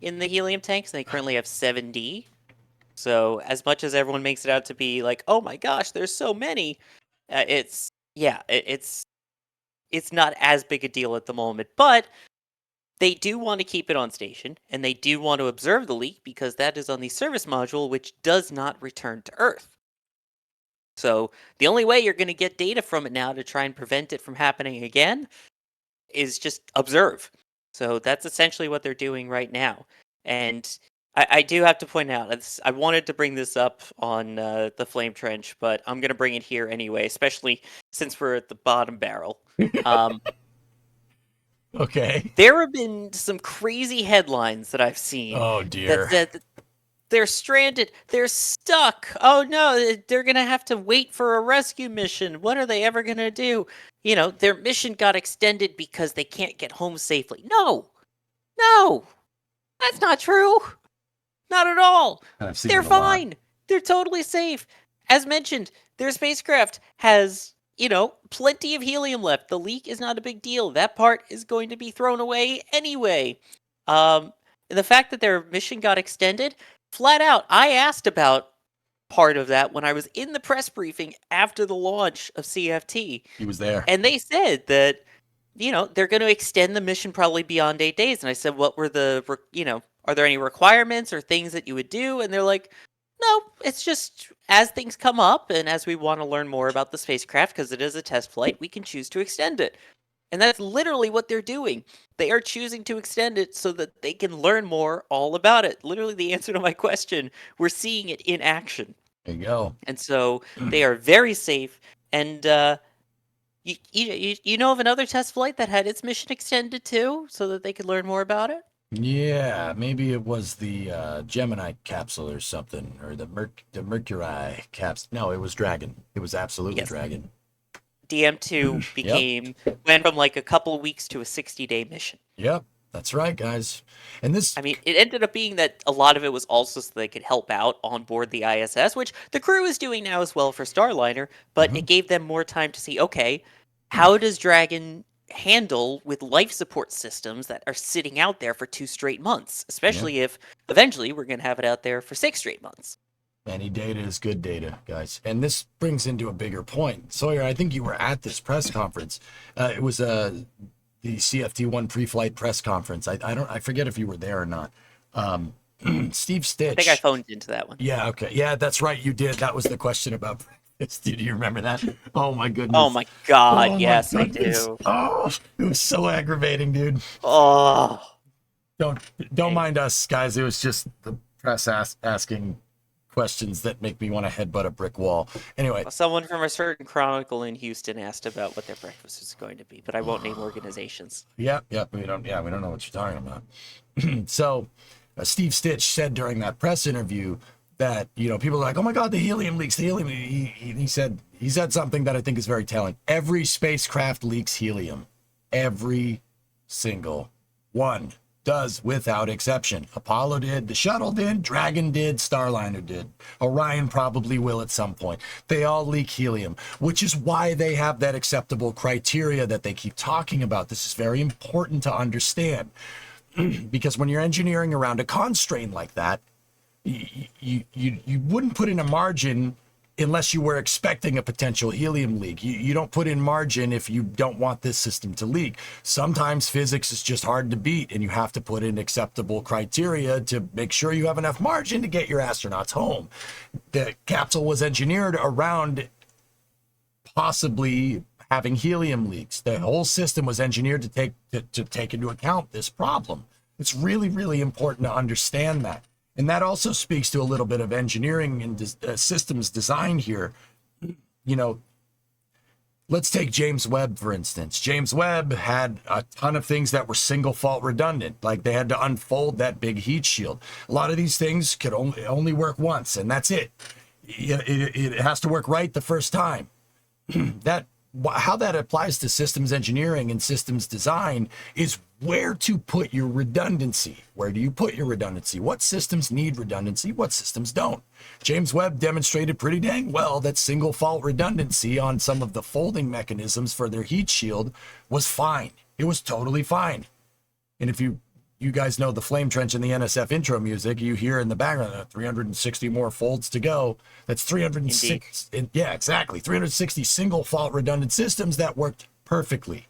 in the helium tanks, and they currently have 7D. So as much as everyone makes it out to be like, oh my gosh, there's so many, it's not as big a deal at the moment, but they do want to keep it on station, and they do want to observe the leak because that is on the service module, which does not return to Earth. So the only way you're going to get data from it now to try and prevent it from happening again is just observe. So that's essentially what they're doing right now. And I do have to point out, I wanted to bring this up on the Flame Trench, but I'm going to bring it here anyway, especially since we're at the bottom barrel. Okay. There have been some crazy headlines that I've seen. Oh, dear. That they're stranded. They're stuck. Oh, no, they're going to have to wait for a rescue mission. What are they ever going to do? You know, their mission got extended because they can't get home safely. No, that's not true. Not at all. They're fine. They're totally safe. As mentioned, their spacecraft has, plenty of helium left. The leak is not a big deal. That part is going to be thrown away anyway. The fact that their mission got extended, flat out, I asked about part of that when I was in the press briefing after the launch of CFT. He was there. And they said that, they're going to extend the mission probably beyond 8 days. And I said, what were are there any requirements or things that you would do? And they're like, no, it's just as things come up and as we want to learn more about the spacecraft, because it is a test flight, we can choose to extend it. And that's literally what they're doing. They are choosing to extend it so that they can learn more all about it. Literally the answer to my question. We're seeing it in action. There you go. And so they are very safe. And, You know of another test flight that had its mission extended too, so that they could learn more about it? Yeah, maybe it was the Gemini capsule or something, or the Mercury caps. No, it was Dragon. It was absolutely Yes. Dragon. DM2 went from like a couple weeks to a 60-day mission. Yep, that's right, guys. And this, I mean, it ended up being that a lot of it was also so they could help out on board the ISS, which the crew is doing now as well for Starliner, but it gave them more time to see, okay, how does Dragon handle with life support systems that are sitting out there for 2 straight months, especially if eventually we're going to have it out there for 6 straight months. any data is good data, guys. And this brings into a bigger point. Sawyer, I think you were at this press conference. It was the CFT1 pre-flight press conference. I forget if you were there or not. Steve Stitch. I think I phoned into that one. Yeah, okay. Yeah, that's right. You did. That was the question about breakfast. Do you remember that? Oh my goodness. Oh my god, Oh, yes, my I goodness. do. Oh, it was so aggravating, dude. Oh. Don't mind us, guys. It was just the press asking questions that make me want to headbutt a brick wall. Anyway, Someone from a certain chronicle in Houston asked about what their breakfast is going to be, but I won't name organizations. yep. We don't know what you're talking about. So, Steve Stitch said during that press interview that, people are like, oh my God, the helium leaks, the helium. He said something that I think is very telling. Every spacecraft leaks helium. Every single one does, without exception. Apollo did, the shuttle did, Dragon did, Starliner did. Orion probably will at some point. They all leak helium, which is why they have that acceptable criteria that they keep talking about. This is very important to understand. Because when you're engineering around a constraint like that, you wouldn't put in a margin unless you were expecting a potential helium leak. You don't put in margin if you don't want this system to leak. Sometimes physics is just hard to beat, and you have to put in acceptable criteria to make sure you have enough margin to get your astronauts home. The capsule was engineered around possibly having helium leaks. The whole system was engineered to take into account this problem. It's really, really important to understand that. And that also speaks to a little bit of engineering and systems design here. Let's take James Webb, for instance. James Webb had a ton of things that were single fault redundant, like they had to unfold that big heat shield. A lot of these things could only work once, and that's it. It has to work right the first time. How that applies to systems engineering and systems design is where to put your redundancy. Where do you put your redundancy? What systems need redundancy? What systems don't? James Webb demonstrated pretty dang well that single fault redundancy on some of the folding mechanisms for their heat shield was fine. It was totally fine. And if you guys know the flame trench in the NSF intro music, you hear in the background 360 more folds to go. That's 306. Yeah, exactly. 360 single fault redundant systems that worked perfectly,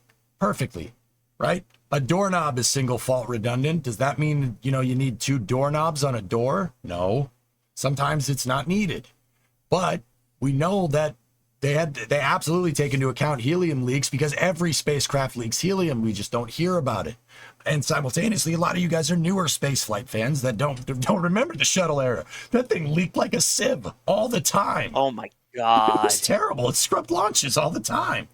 right? A doorknob is single fault redundant. Does that mean, you need 2 doorknobs on a door? No. Sometimes it's not needed. But we know that they absolutely take into account helium leaks because every spacecraft leaks helium. We just don't hear about it. And simultaneously, a lot of you guys are newer spaceflight fans that don't remember the shuttle era. That thing leaked like a sieve all the time. Oh my god. It was terrible. It scrubbed launches all the time.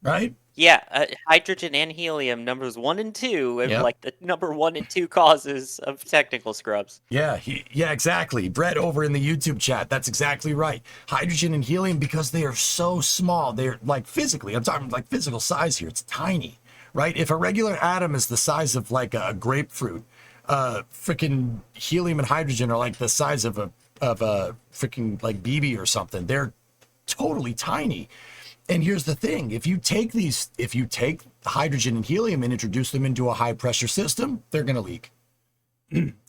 Right? Yeah, hydrogen and helium, numbers 1 and 2, and Yep. like the number 1 and 2 causes of technical scrubs. Yeah, exactly. Brett over in the YouTube chat, that's exactly right. Hydrogen and helium, because they are so small, they're like physically, I'm talking like physical size here, it's tiny, right? If a regular atom is the size of like a grapefruit, freaking helium and hydrogen are like the size of a freaking like BB or something. They're totally tiny. And here's the thing, if you take hydrogen and helium and introduce them into a high pressure system, they're going to leak.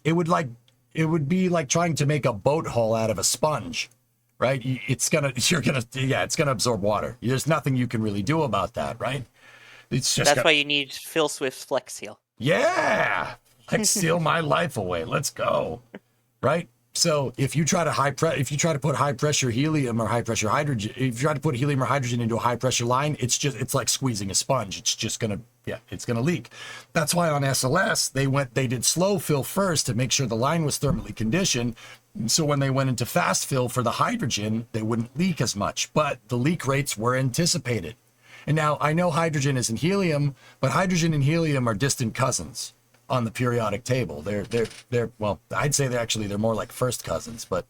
It would be like trying to make a boat hull out of a sponge, right? It's going to absorb water. There's nothing you can really do about that, right? It's just That's why you need Phil Swift's Flex Seal. Yeah. Like steal my life away. Let's go. Right? So if you try to put high pressure helium or high pressure hydrogen, if you try to put helium or hydrogen into a high pressure line, it's like squeezing a sponge. It's gonna leak. That's why on SLS they did slow fill first to make sure the line was thermally conditioned. So when they went into fast fill for the hydrogen, they wouldn't leak as much, but the leak rates were anticipated. And now I know hydrogen isn't helium, but hydrogen and helium are distant cousins on the periodic table. They're well, I'd say they're more like first cousins, but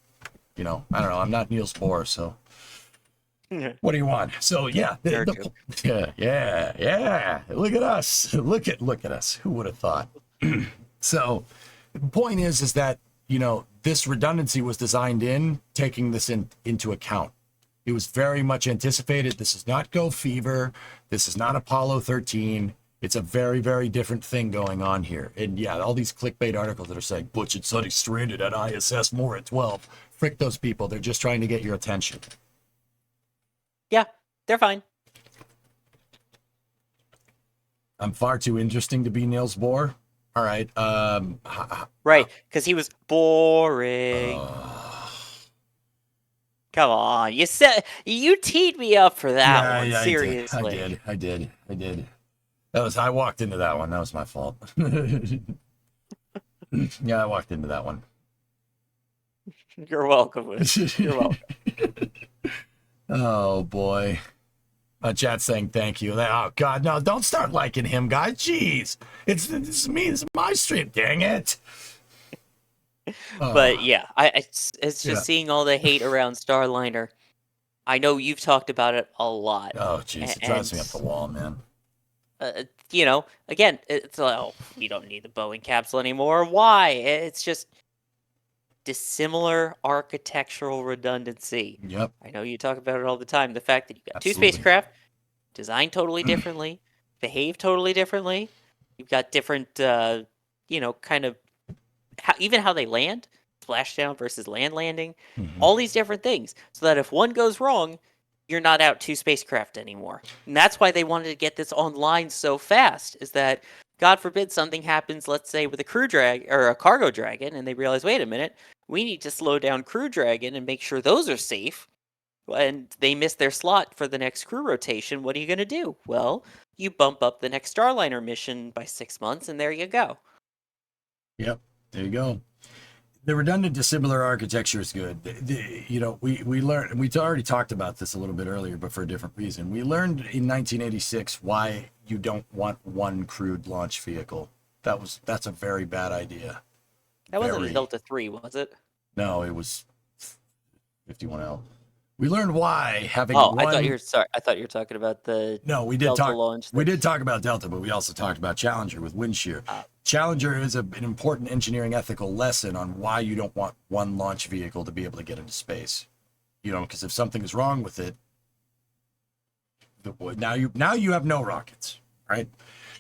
I don't know. I'm not Niels Bohr, so what do you want? So yeah, yeah. Look at us. Look at us. Who would have thought? So the point is that this redundancy was designed in taking this into account. It was very much anticipated. This is not Go Fever. This is not Apollo 13. It's a very, very different thing going on here. And yeah, all these clickbait articles that are saying Butch and Sonny stranded at ISS more at 12. Frick those people. They're just trying to get your attention. Yeah, they're fine. I'm far too interesting to be Niels Bohr. All right. Right, because he was boring. Come on, you teed me up for that one. Seriously, I did. I walked into that one. That was my fault. Yeah, I walked into that one. You're welcome. You're welcome. Oh boy. Chat saying thank you. Oh God, no! Don't start liking him, guys. Jeez, it's me. It's my stream. Dang it. But yeah, it's just seeing all the hate around Starliner. I know you've talked about it a lot. Oh jeez, it drives me up the wall, man. Again, it's like, oh, we don't need the Boeing capsule anymore. Why? It's just dissimilar architectural redundancy. Yep. I know you talk about it all the time. The fact that you got Absolutely. two spacecraft designed totally differently, behave totally differently. You've got different, kind of even how they land, splashdown versus land landing, all these different things. So that if one goes wrong, you're not out two spacecraft anymore. And that's why they wanted to get this online so fast, is that, God forbid, something happens, let's say, with a crew drag or a cargo dragon, and they realize, wait a minute, we need to slow down crew dragon and make sure those are safe. And they miss their slot for the next crew rotation. What are you going to do? Well, you bump up the next Starliner mission by 6 months, and there you go. Yep, there you go. The redundant dissimilar architecture is good. We learned, we already talked about this a little bit earlier, but for a different reason. We learned in 1986 why you don't want one crewed launch vehicle. That's a very bad idea. That wasn't a Delta 3, was it? No, it was 51L. We learned why having I thought you were talking about the Delta launch. We did talk about Delta, but we also talked about Challenger with wind shear. Challenger is an important engineering ethical lesson on why you don't want one launch vehicle to be able to get into space. Because if something is wrong with it, now you have no rockets, right?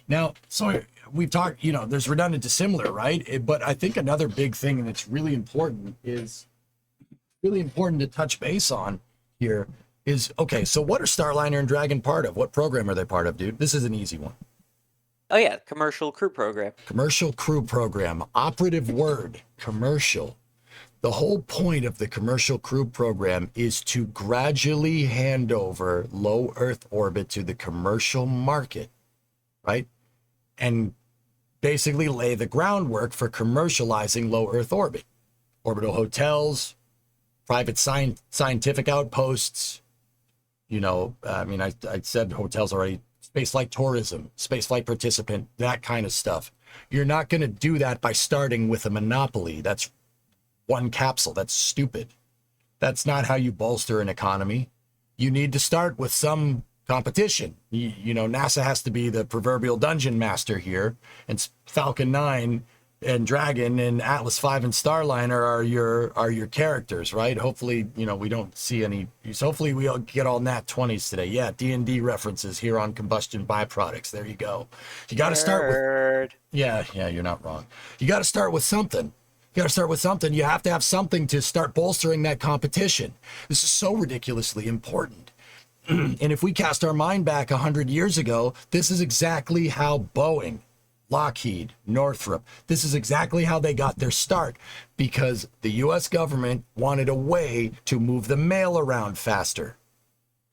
Now, so we've talked, there's redundant dissimilar, right? But I think another big thing, and it's really important to touch base on here is, okay, so what are Starliner and Dragon part of? What program are they part of, dude? This is an easy one. Oh yeah, commercial crew program. Commercial crew program. Operative word, commercial. The whole point of the commercial crew program is to gradually hand over low Earth orbit to the commercial market, right? And basically lay the groundwork for commercializing low Earth orbit. Orbital hotels, private scientific outposts, I said hotels already, spaceflight tourism, spaceflight participant, that kind of stuff. You're not going to do that by starting with a monopoly. That's one capsule. That's stupid. That's not how you bolster an economy. You need to start with some competition. NASA has to be the proverbial dungeon master here, and Falcon 9 and Dragon and Atlas 5 and Starliner are your characters, right? Hopefully, we don't see any. Hopefully, we all get all nat 20s today. Yeah, D&D references here on combustion byproducts. There you go. You got to start with. Yeah, you're not wrong. You got to start with something. You have to have something to start bolstering that competition. This is so ridiculously important. And if we cast our mind back 100 years ago, this is exactly how Boeing, Lockheed, Northrop, this is exactly how they got their start, because the US government wanted a way to move the mail around faster.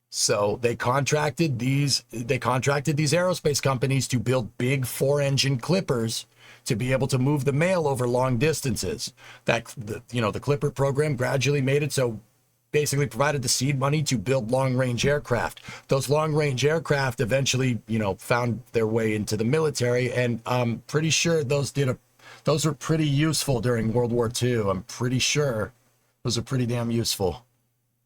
So they contracted these aerospace companies to build big 4-engine clippers to be able to move the mail over long distances. The Clipper program gradually made it so basically provided the seed money to build long-range aircraft. Those long-range aircraft eventually, found their way into the military, and I'm pretty sure those were pretty useful during World War II. I'm pretty sure those are pretty damn useful.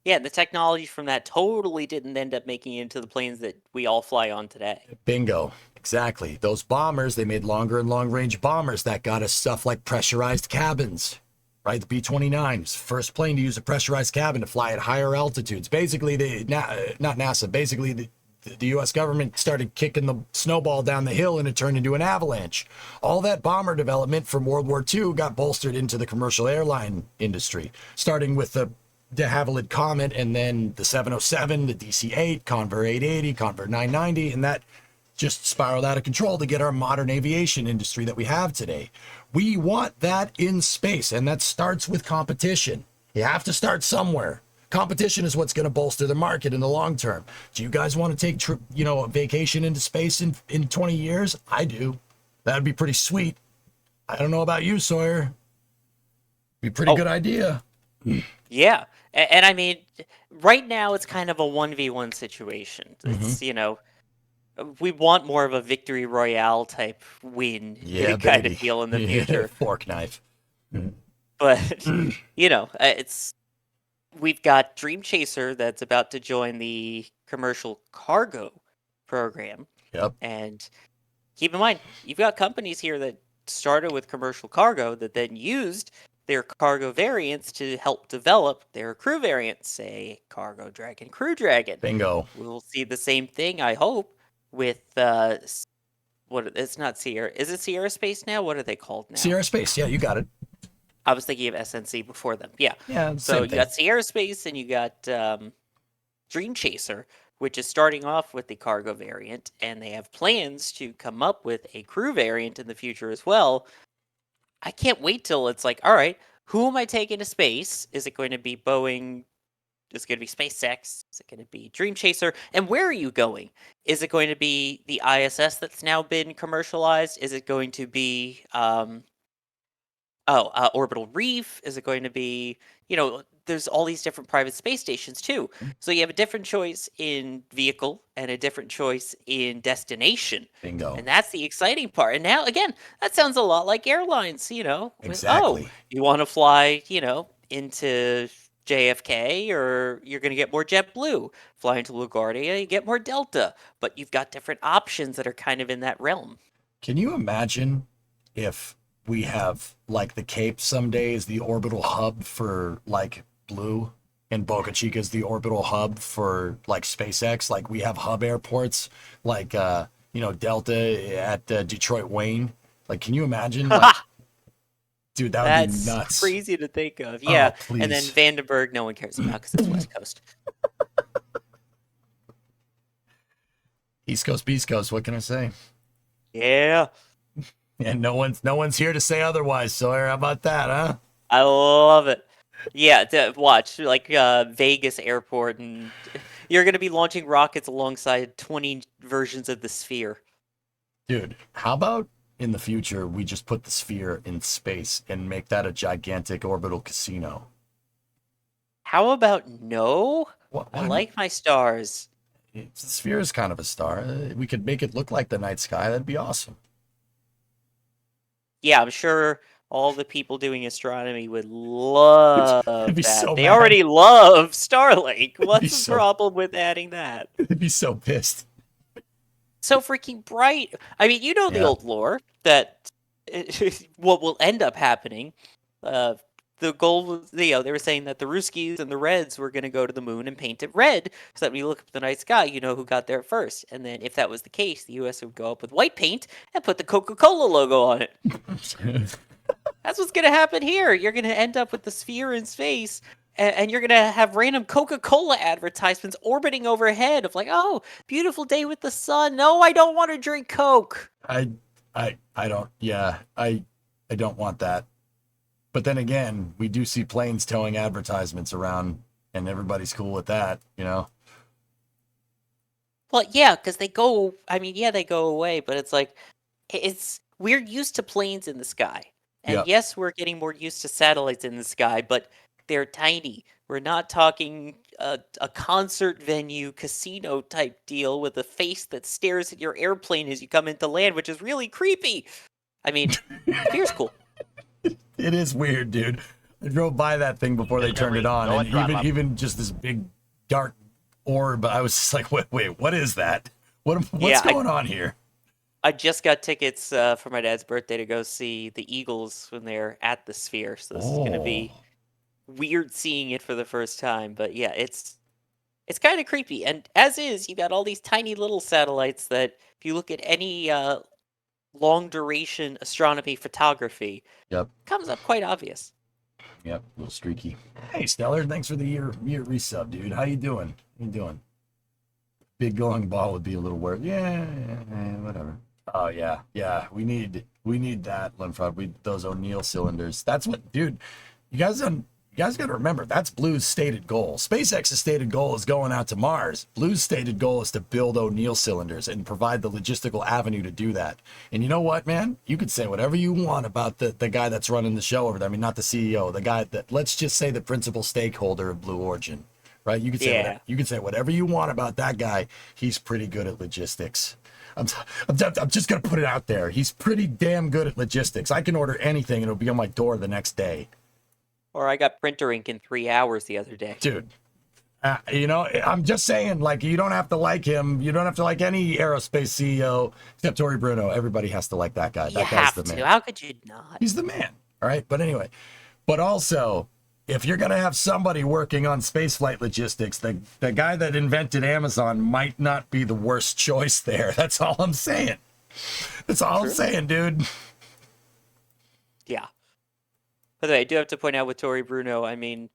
Yeah, the technology from that totally didn't end up making it into the planes that we all fly on today. Bingo. Exactly. Those bombers, they made longer and long-range bombers that got us stuff like pressurized cabins. Right, the B-29 was the first plane to use a pressurized cabin to fly at higher altitudes. Basically, not NASA, basically the U.S. government started kicking the snowball down the hill and it turned into an avalanche. All that bomber development from World War II got bolstered into the commercial airline industry, starting with the de Havilland Comet and then the 707, the DC-8, Convair 880, Convair 990, and that just spiraled out of control to get our modern aviation industry that we have today. We want that in space, and that starts with competition. You have to start somewhere. Competition is what's going to bolster the market in the long term. Do you guys want to take a vacation into space in 20 years? I do. That'd be pretty sweet. I don't know about you, Sawyer. Be a pretty good idea. Yeah. And I mean, right now it's kind of a 1v1 situation. It's, we want more of a victory royale type win kind of deal in the future. Fork knife. But, we've got Dream Chaser that's about to join the commercial cargo program. Yep. And keep in mind, you've got companies here that started with commercial cargo that then used their cargo variants to help develop their crew variants, say Cargo Dragon, Crew Dragon. Bingo. We'll see the same thing, I hope, with it's not Sierra. Is it Sierra Space now? What are they called now? Sierra Space. Yeah, you got it. I was thinking of SNC before them. Yeah. Yeah. So you got Sierra Space and you got Dream Chaser, which is starting off with the cargo variant, and they have plans to come up with a crew variant in the future as well. I can't wait till it's like, all right, who am I taking to space? Is it going to be Boeing? Is it going to be SpaceX? Is it going to be Dream Chaser? And where are you going? Is it going to be the ISS that's now been commercialized? Is it going to be Orbital Reef? Is it going to be, there's all these different private space stations too. So you have a different choice in vehicle and a different choice in destination. Bingo. And that's the exciting part. And now, again, that sounds a lot like airlines, Exactly. You want to fly, into JFK, or you're going to get more JetBlue. Fly into LaGuardia, you get more Delta. But you've got different options that are kind of in that realm. Can you imagine if we have like the Cape someday is the orbital hub for like Blue, and Boca Chica is the orbital hub for like SpaceX? Like we have hub airports like Delta at Detroit Wayne. Like, can you imagine? Like, dude, that would be nuts. That's crazy to think of. Yeah. Oh, and then Vandenberg, no one cares about because it's West Coast. East Coast, Beast Coast. What can I say? Yeah. And no one's here to say otherwise. So how about that, huh? I love it. Yeah, watch like Vegas Airport, and you're going to be launching rockets alongside 20 versions of the Sphere. Dude, how about in the future we just put the Sphere in space and make that a gigantic orbital casino? How about no? I like my stars. The Sphere is kind of a star. We could make it look like the night sky. That'd be awesome. Yeah, I'm sure all the people doing astronomy would love that. So they mad. already love Starlink. What's the problem with adding that? They'd be so pissed. So freaking bright. I mean, the old lore that what will end up happening. The goal was, they were saying that the Ruskies and the Reds were going to go to the moon and paint it red so that when you look up at the night sky, you know who got there first. And then if that was the case, the U.S. would go up with white paint and put the Coca-Cola logo on it. That's what's going to happen here. You're going to end up with the Sphere in space, and you're going to have random Coca-Cola advertisements orbiting overhead of like, oh, beautiful day with the sun. No, I don't want to drink Coke. I don't want that. But then again, we do see planes towing advertisements around, and everybody's cool with that, Well, yeah, because they go away, but it's like, we're used to planes in the sky. And yes, we're getting more used to satellites in the sky, but they're tiny. We're not talking a concert venue, casino type deal with a face that stares at your airplane as you come into land, which is really creepy. I mean, Sphere's cool. It is weird, dude. I drove by that thing before they turned it on, and even just this big dark orb, I was just like, wait, what is that? What's going on here? I just got tickets for my dad's birthday to go see the Eagles when they're at the Sphere, so this is going to be weird seeing it for the first time. But yeah, it's kind of creepy. And as is, you got all these tiny little satellites that, if you look at any long duration astronomy photography, comes up quite obvious. Yep, a little streaky. Hey, Stellar, thanks for the year resub, dude. How you doing? Big glowing ball would be a little weird. Yeah, whatever. Oh yeah. We need that, Linfrod. Those O'Neill cylinders. That's what, dude. You guys got to remember, that's Blue's stated goal. SpaceX's stated goal is going out to Mars. Blue's stated goal is to build O'Neill cylinders and provide the logistical avenue to do that. And you know what, man? You could say whatever you want about the guy that's running the show over there. I mean, not the CEO, the guy that, let's just say, the principal stakeholder of Blue Origin, right? You could say whatever you want about that guy. He's pretty good at logistics. I'm just gonna put it out there. He's pretty damn good at logistics. I can order anything and it'll be on my door the next day. Or I got printer ink in 3 hours the other day. Dude, I'm just saying, like, you don't have to like him. You don't have to like any aerospace CEO except Tory Bruno. Everybody has to like that guy. That guy's the man. How could you not? He's the man. All right. But anyway, also, if you're going to have somebody working on spaceflight logistics, the guy that invented Amazon might not be the worst choice there. That's all I'm saying. That's all I'm saying, dude. Yeah. By the way, I do have to point out with Tory Bruno, I mean,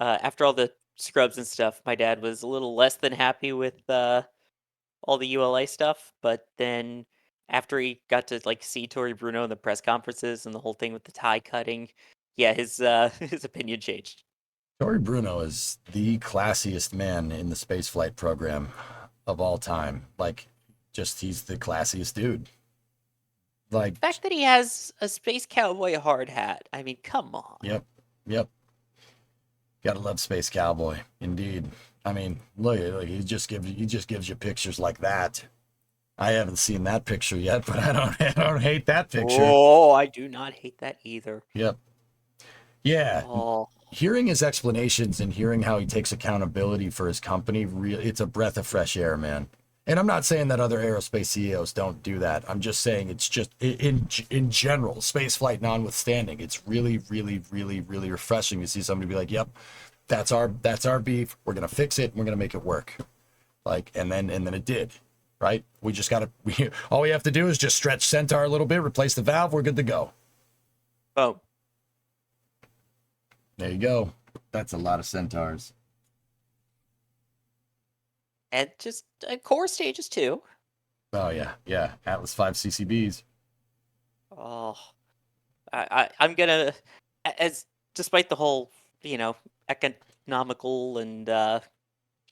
after all the scrubs and stuff, my dad was a little less than happy with all the ULA stuff, but then after he got to see Tory Bruno in the press conferences and the whole thing with the tie cutting, yeah, his opinion changed. Tory Bruno is the classiest man in the spaceflight program of all time. He's the classiest dude. The fact that he has a space cowboy hard hat. I mean, come on. Yep. Gotta love Space Cowboy, indeed. I mean, look, he just gives you pictures like that. I haven't seen that picture yet, but I don't hate that picture. Oh, I do not hate that either. Yep. Yeah. Oh. Hearing his explanations and hearing how he takes accountability for his company, it's a breath of fresh air, man. And I'm not saying that other aerospace CEOs don't do that. I'm just saying it's just in general, spaceflight notwithstanding, it's really, really, really, really refreshing to see somebody be like, "Yep, that's our beef. We're gonna fix it. And we're gonna make it work." And then it did, right? We just all we have to do is just stretch Centaur a little bit, replace the valve. We're good to go. Boom. There you go. That's a lot of Centaurs. And just core stages too. Oh yeah. Atlas 5 CCBs. Oh, I'm gonna, as despite the whole economical and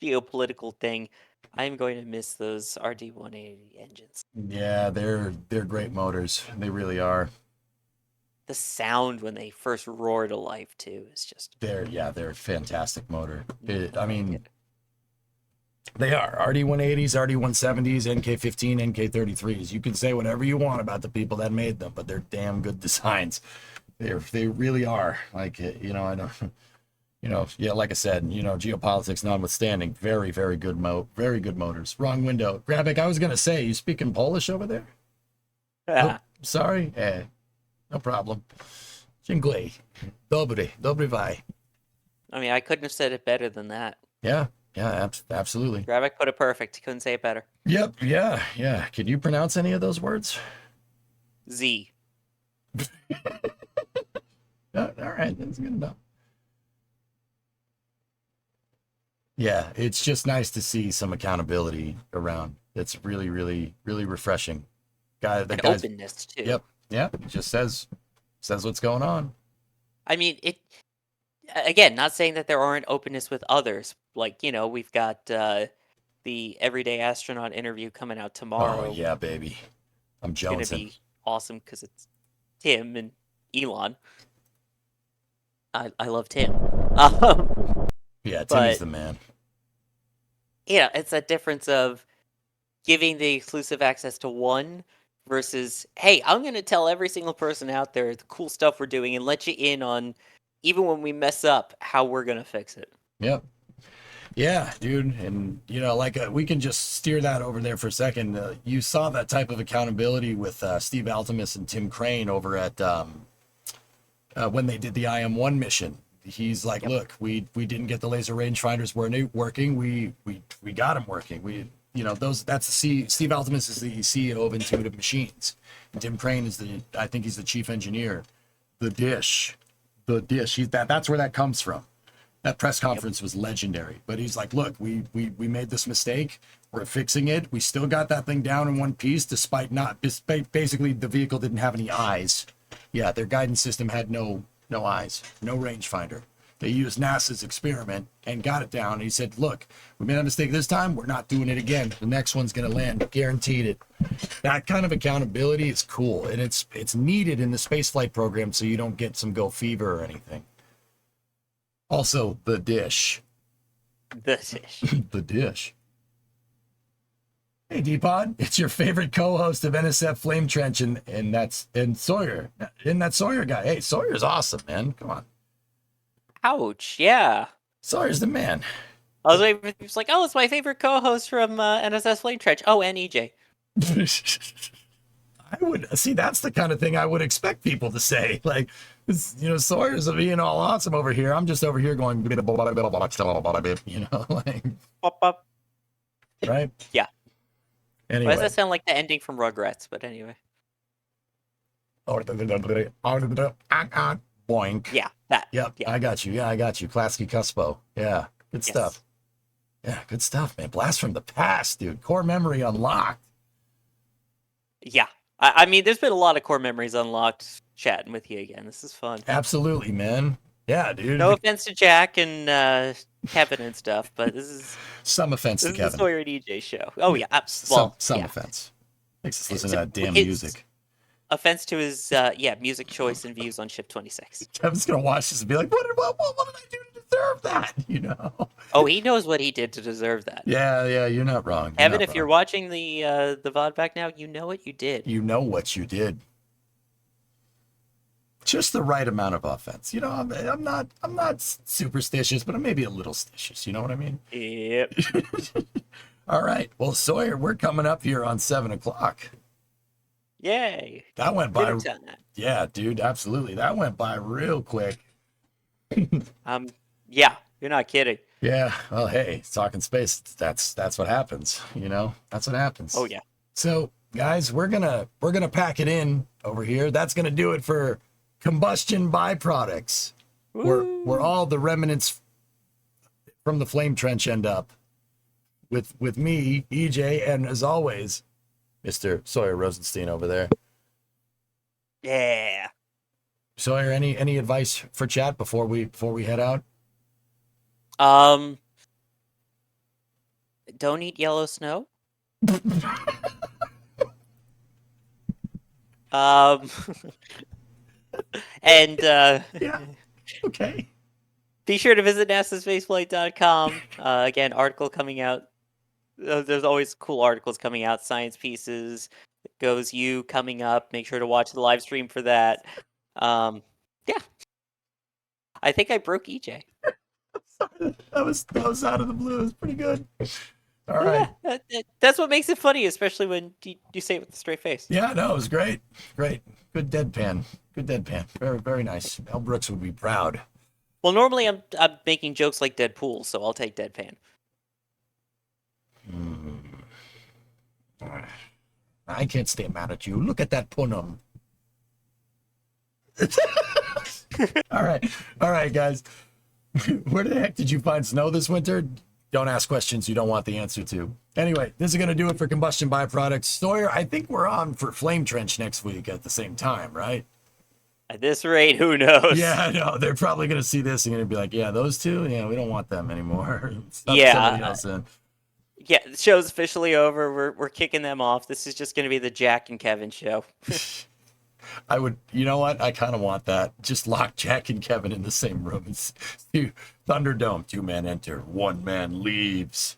geopolitical thing, I'm going to miss those RD-180 engines. Yeah, they're great motors. They really are. The sound when they first roar to life too is just. They're a fantastic motor. They are RD-180s, RD-170s, NK-15, NK-33s. You can say whatever you want about the people that made them, but they're damn good designs. They really are. I don't. Like I said, geopolitics notwithstanding, very, very good very good motors. Wrong window. Grabik, I was gonna say, you speaking Polish over there? Yeah. Oh, sorry. No problem. Dziękuję. Dobry vai. I mean, I couldn't have said it better than that. Yeah, absolutely. Grabik put it perfect. Couldn't say it better. Yep, yeah. Can you pronounce any of those words? Z. All right, that's good enough. Yeah, it's just nice to see some accountability around. It's really, really, really refreshing. Openness too. Yep. It just says what's going on. I mean, again, not saying that there aren't openness with others. We've got the Everyday Astronaut interview coming out tomorrow. Oh yeah, baby. I'm jonesing. It's gonna be awesome because it's Tim and Elon. I love Tim. Yeah, Timmy's the man. Yeah, it's a difference of giving the exclusive access to one versus, hey, I'm going to tell every single person out there the cool stuff we're doing and let you in on, even when we mess up, how we're going to fix it. Yep. Yeah, dude. And, like we can just steer that over there for a second. You saw that type of accountability with Steve Altimus and Tim Crane over at when they did the IM-1 mission. He's like, look, we didn't get the laser rangefinders working. We got them working. That's Steve Altimus is the CEO of Intuitive Machines. And Tim Crane is I think he's the chief engineer. The dish. That's where that comes from. That press conference was legendary. But he's like, look, we made this mistake. We're fixing it. We still got that thing down in one piece, despite basically the vehicle didn't have any eyes. Yeah, their guidance system had no eyes, no rangefinder. They used NASA's experiment and got it down. And he said, look, we made a mistake this time. We're not doing it again. The next one's going to land. Guaranteed it. That kind of accountability is cool. And it's needed in the spaceflight program so you don't get some go fever or anything. Also, the dish. The dish. The dish. Hey, D-Pod, it's your favorite co-host of NSF Flame Trench, and Sawyer. And that Sawyer guy. Hey, Sawyer's awesome, man. Come on. Ouch, yeah. Sawyer's the man. I was waiting, he was like, oh, it's my favorite co-host from NSS Flame Trench. Oh, and EJ. I would see, that's the kind of thing I would expect people to say. Like, Sawyer's being all awesome over here. I'm just over here going, like, Pop, pop. Right? Yeah. Anyway. Why does that sound like the ending from Rugrats? But anyway. Boink. Yeah, that. Yep, yeah. I got you. Yeah, I got you. Klasky Cuspo. Yeah, good stuff. Yeah, good stuff, man. Blast from the past, dude. Core memory unlocked. Yeah. I mean, there's been a lot of core memories unlocked chatting with you again. This is fun. Absolutely, man. Yeah, dude. No offense to Jack and Kevin and stuff, but this is... Some offense to Kevin. This is the Sawyer and EJ show. Oh, yeah. Some offense. Makes us listen to that damn music. Offense to his music choice and views on Ship 26. Kevin's gonna watch this and be like, what did I do to deserve that? Oh, he knows what he did to deserve that. Yeah, you're not wrong. Kevin, if you're watching the VOD back now, you know what you did. You know what you did. Just the right amount of offense. I'm not superstitious, but I'm maybe a little stitious. You know what I mean? Yep. All right. Well, Sawyer, we're coming up here on 7:00. Yay. That went by. Yeah, dude, absolutely. That went by real quick. Yeah, you're not kidding. Yeah. Well, hey, talking space, that's what happens, That's what happens. Oh yeah. So, guys, we're gonna pack it in over here. That's gonna do it for combustion byproducts. Where all the remnants from the flame trench end up. With me, EJ, and as always, Mr. Sawyer Rosenstein over there. Yeah. Sawyer, any advice for chat before we head out? Don't eat yellow snow. And yeah. Okay. Be sure to visit nasaspaceflight.com. Again, article coming out. There's always cool articles coming out, science pieces. Goes You coming up. Make sure to watch the live stream for that. Yeah. I think I broke EJ. That was out of the blue. It was pretty good. All right. Yeah, that's what makes it funny, especially when you say it with a straight face. Yeah, no, it was great. Great. Good deadpan. Very, very nice. Mel Brooks would be proud. Well, normally I'm making jokes like Deadpool, so I'll take deadpan. I can't stay mad at you. Look at that punum. All right, guys. Where the heck did you find snow this winter? Don't ask questions you don't want the answer to. Anyway, this is going to do it for combustion byproducts. Sawyer, I think we're on for Flame Trench next week at the same time, right? At this rate, who knows? Yeah, I know. They're probably going to see this and going to be like, yeah, those two? Yeah, we don't want them anymore. Yeah. Yeah, the show's officially over. We're kicking them off. This is just going to be the Jack and Kevin show. I would, you know what? I kind of want that. Just lock Jack and Kevin in the same room. And Thunderdome, 2-man enter, 1-man leaves.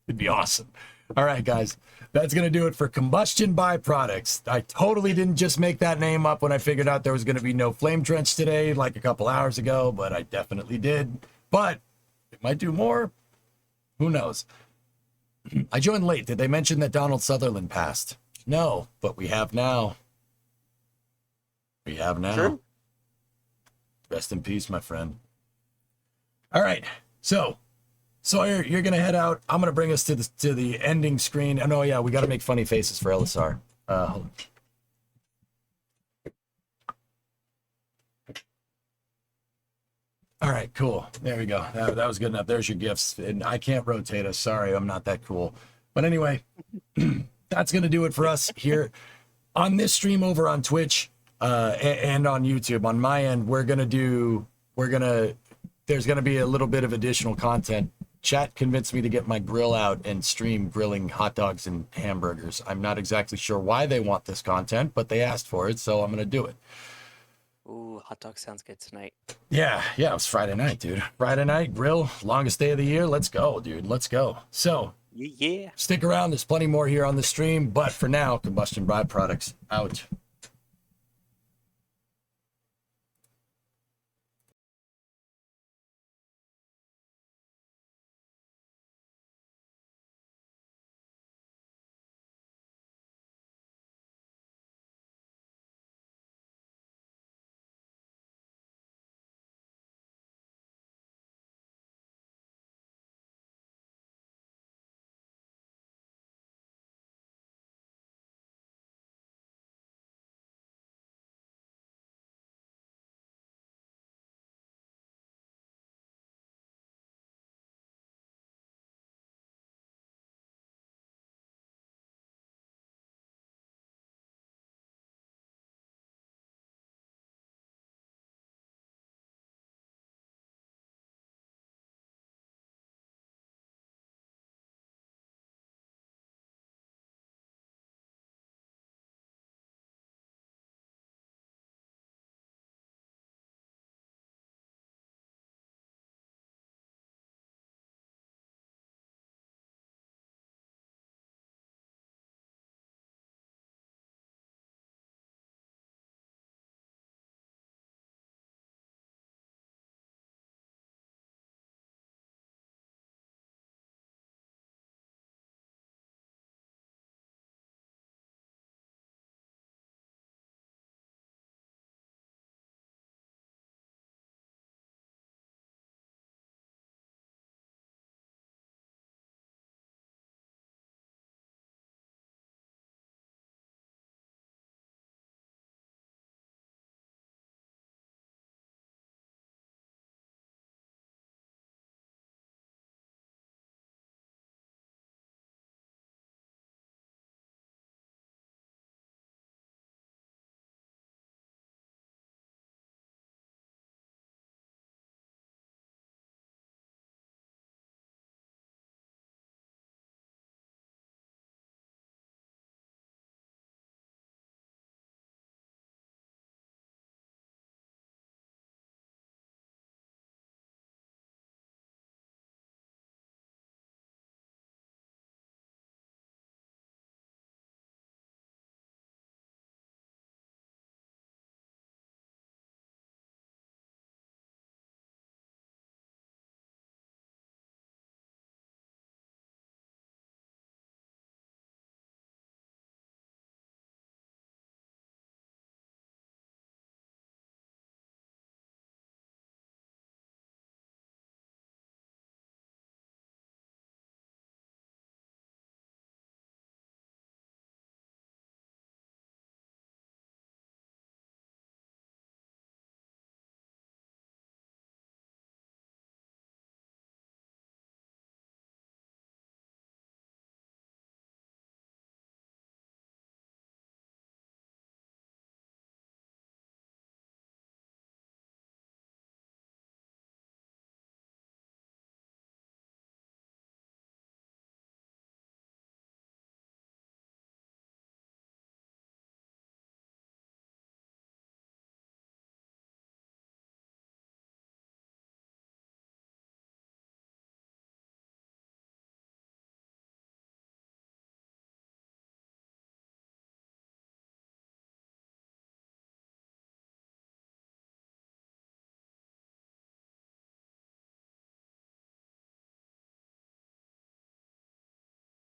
It'd be awesome. All right, guys. That's going to do it for Combustion Byproducts. I totally didn't just make that name up when I figured out there was going to be no flame trench today, like a couple hours ago, but I definitely did. But it might do more. Who knows? I joined late. Did they mention that Donald Sutherland passed? No, but we have now. We have now. True. Rest in peace, my friend. All right. So, Sawyer, you're going to head out. I'm going to bring us to the ending screen. And oh, yeah, we got to make funny faces for LSR. Hold on. All right, cool. There we go. That was good enough. There's your gifts. And I can't rotate us. Sorry, I'm not that cool. But anyway, that's going to do it for us here on this stream over on Twitch and on YouTube. On my end, there's going to be a little bit of additional content. Chat convinced me to get my grill out and stream grilling hot dogs and hamburgers. I'm not exactly sure why they want this content, but they asked for it, so I'm going to do it. Ooh, hot dog sounds good tonight. Yeah, it was Friday night, dude. Friday night, grill, longest day of the year. Let's go, dude. Let's go. So, yeah. stick around. There's plenty more here on the stream, but for now, Combustion Byproducts out.